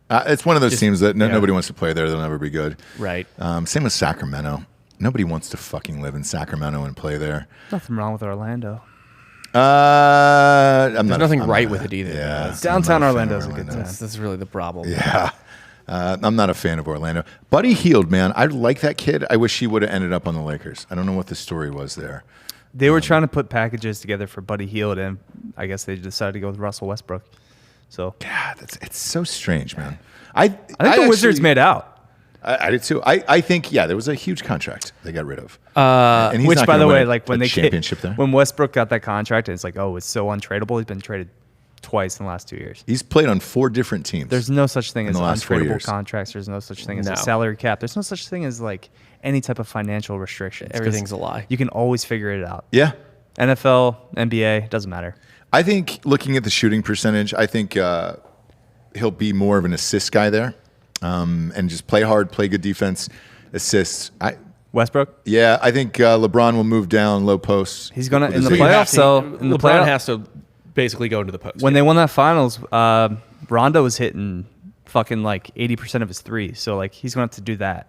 It's one of those teams that yeah. nobody wants to play there. They'll never be good. Right. Same with Sacramento. Nobody wants to fucking live in Sacramento and play there. Nothing wrong with Orlando. I'm There's not nothing I'm right not with it either. Yeah, That's- Downtown I'm not a fan Orlando's of a good Orlando. time. That's really the problem. Yeah. I'm not a fan of Orlando. Buddy Hield, man. I like that kid. I wish he would have ended up on the Lakers. I don't know what the story was there. They were trying to put packages together for Buddy Hield, and I guess they decided to go with Russell Westbrook. So God, it's so strange, man. I think the Wizards made out. I did too. I think, there was a huge contract they got rid of. And he's Which, not by gonna the win way, a- like when a they championship there. when Westbrook got that contract, it's like, oh, it's so untradeable. He's been traded twice in the last 2 years. He's played on 4 different teams. There's no such thing In as the last 4 untradeable years. contracts. There's no such thing as No. a salary cap. There's no such thing as like any type of financial restrictions. 'cause Everything's a lie. You can always figure it out. Yeah. NFL, NBA, doesn't matter. I think looking at the shooting percentage, I think he'll be more of an assist guy there, and just play hard, play good defense, assists. Westbrook, I think LeBron will move down low posts. he's gonna with in his the age. playoffs. So in the LeBron playoffs, has to basically go into the post. when they won that finals, Rondo was hitting fucking like 80% of his threes. So like he's gonna have to do that.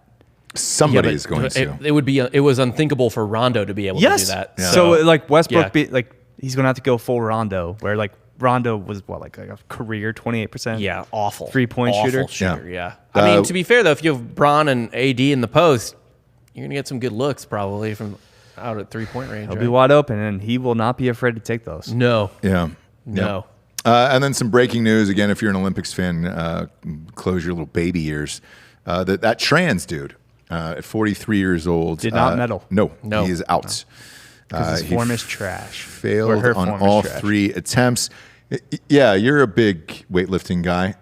Somebody but is going to. it was unthinkable for Rondo to be able to do that. So like Westbrook, yeah. He's gonna have to go full Rondo, where like Rondo was like a career 28%. Yeah, awful. 3-point Awful shooter? Yeah. I mean, to be fair though, if you have Bron and AD in the post, you're gonna get some good looks probably from out at 3-point range. He'll right? be wide open, and he will not be afraid to take those. No. Yeah. No. And then some breaking news again. If you're an Olympics fan, close your little baby ears. That trans dude at 43 years old Did not medal. No, No. he is out. Because his He form is trash. Or failed her on form is all trash. 3 attempts. Yeah, you're a big weightlifting guy.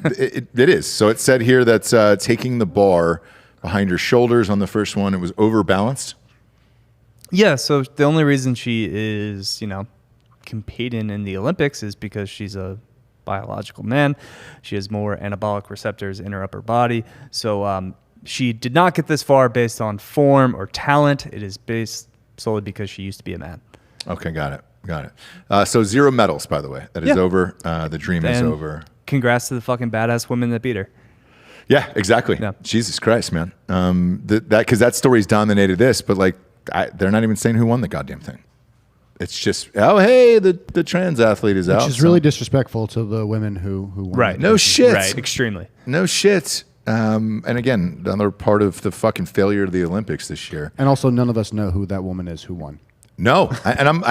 It is. So it said here that taking the bar behind her shoulders on the first one, it was overbalanced. Yeah, so the only reason she is, competing in the Olympics is because she's a biological man. She has more anabolic receptors in her upper body. So she did not get this far based on form or talent. It is based solely because she used to be a man. Okay, got it. So 0 medals, by the way. That is over. The dream is And over. Congrats to the fucking badass women that beat her. Yeah, exactly. Yeah. Jesus Christ, man. Because that story's dominated this, but like they're not even saying who won the goddamn thing. It's just, oh hey, the trans athlete is out. Which is really disrespectful to the women who won. Right. No shit. Right. Extremely. No shit. And again, another part of the fucking failure of the Olympics this year. And also, none of us know who that woman is who won. No,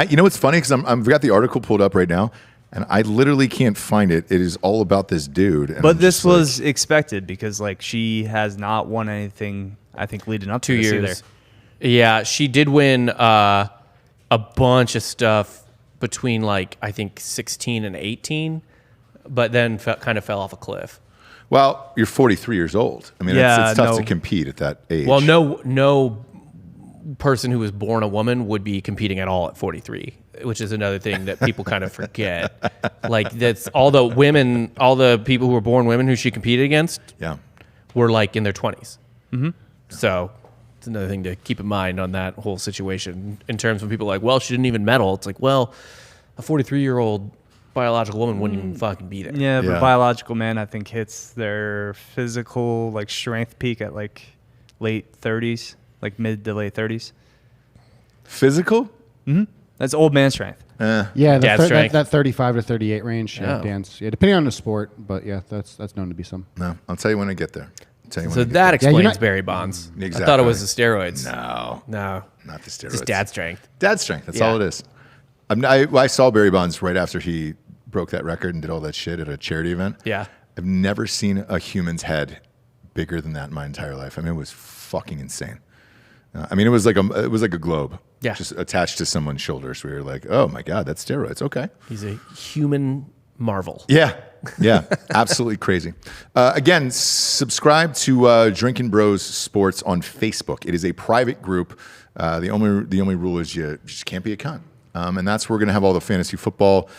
you know what's funny? Because I've got the article pulled up right now, and I literally can't find it. It is all about this dude. And But I'm this just like, was expected because like she has not won anything, I think, leading up to 2 this years. either. Yeah, she did win a bunch of stuff between like I think 16 and 18, but then kind of fell off a cliff. Well, you're 43 years old. I mean, Yeah, it's tough no. to compete at that age. Well, no person who was born a woman would be competing at all at 43, which is another thing that people kind of forget. Like that's all the people who were born women who she competed against Yeah. were like in their 20s. Mm-hmm. So it's another thing to keep in mind on that whole situation in terms of people like, well, she didn't even medal. It's like, well, a 43-year-old biological woman wouldn't even fucking be there. Yeah, but Yeah. biological man, I think, hits their physical like strength peak at like late 30s, like mid to late 30s. Physical? That's old man strength. Yeah, Dad's strength. that 35 to 38 range. Yeah, Oh. Dan's. Yeah, depending on the sport, but yeah, that's known to be some. No, I'll tell you when I get there. So that Yeah, you're explains not- Barry Bonds. I Exactly. thought it was the steroids. No, No. not the steroids. Just dad strength. Dad strength. That's Yeah. all it is. I saw Barry Bonds right after he broke that record and did all that shit at a charity event. Yeah. I've never seen a human's head bigger than that in my entire life. I mean, it was fucking insane. I mean, it was like a globe, Yeah. just attached to someone's shoulders. We were like, oh my god, that's steroids. Okay. He's a human marvel. Yeah, absolutely crazy. Again, subscribe to Drinkin' Bros Sports on Facebook. It is a private group. The only rule is you just can't be a cunt, and that's where we're gonna have all the fantasy football,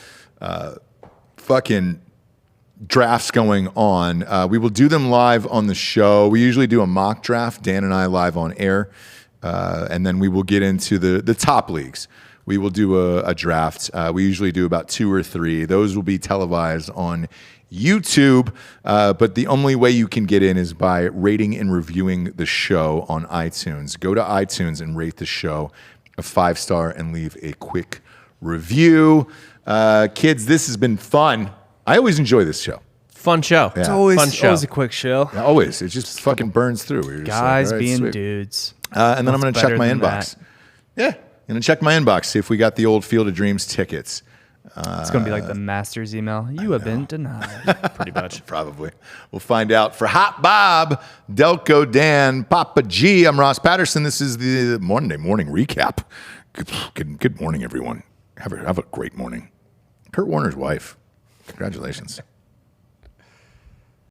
fucking drafts going on. We will do them live on the show. We usually do a mock draft, Dan and I live on air, and then we will get into the top leagues. We will do a draft. We usually do about 2 or 3. Those will be televised on YouTube, but the only way you can get in is by rating and reviewing the show on iTunes. Go to iTunes and rate the show a 5-star and leave a quick review. Kids, this has been fun. I always enjoy this show. Fun show. It's Fun show. Always a quick show. Always. It just fucking burns through. You're just Guys like, all right, being sweet. dudes. And then I'm What's going to check better my than inbox. that? Yeah. I'm going to check my inbox, see if we got the old Field of Dreams tickets. It's going to be like the master's email. You have been denied. Pretty much. Probably. We'll find out. For Hot Bob, Delco Dan, Papa G, I'm Ross Patterson. This is the Monday morning recap. Good morning, everyone. Have a great morning. Kurt Warner's wife. Congratulations.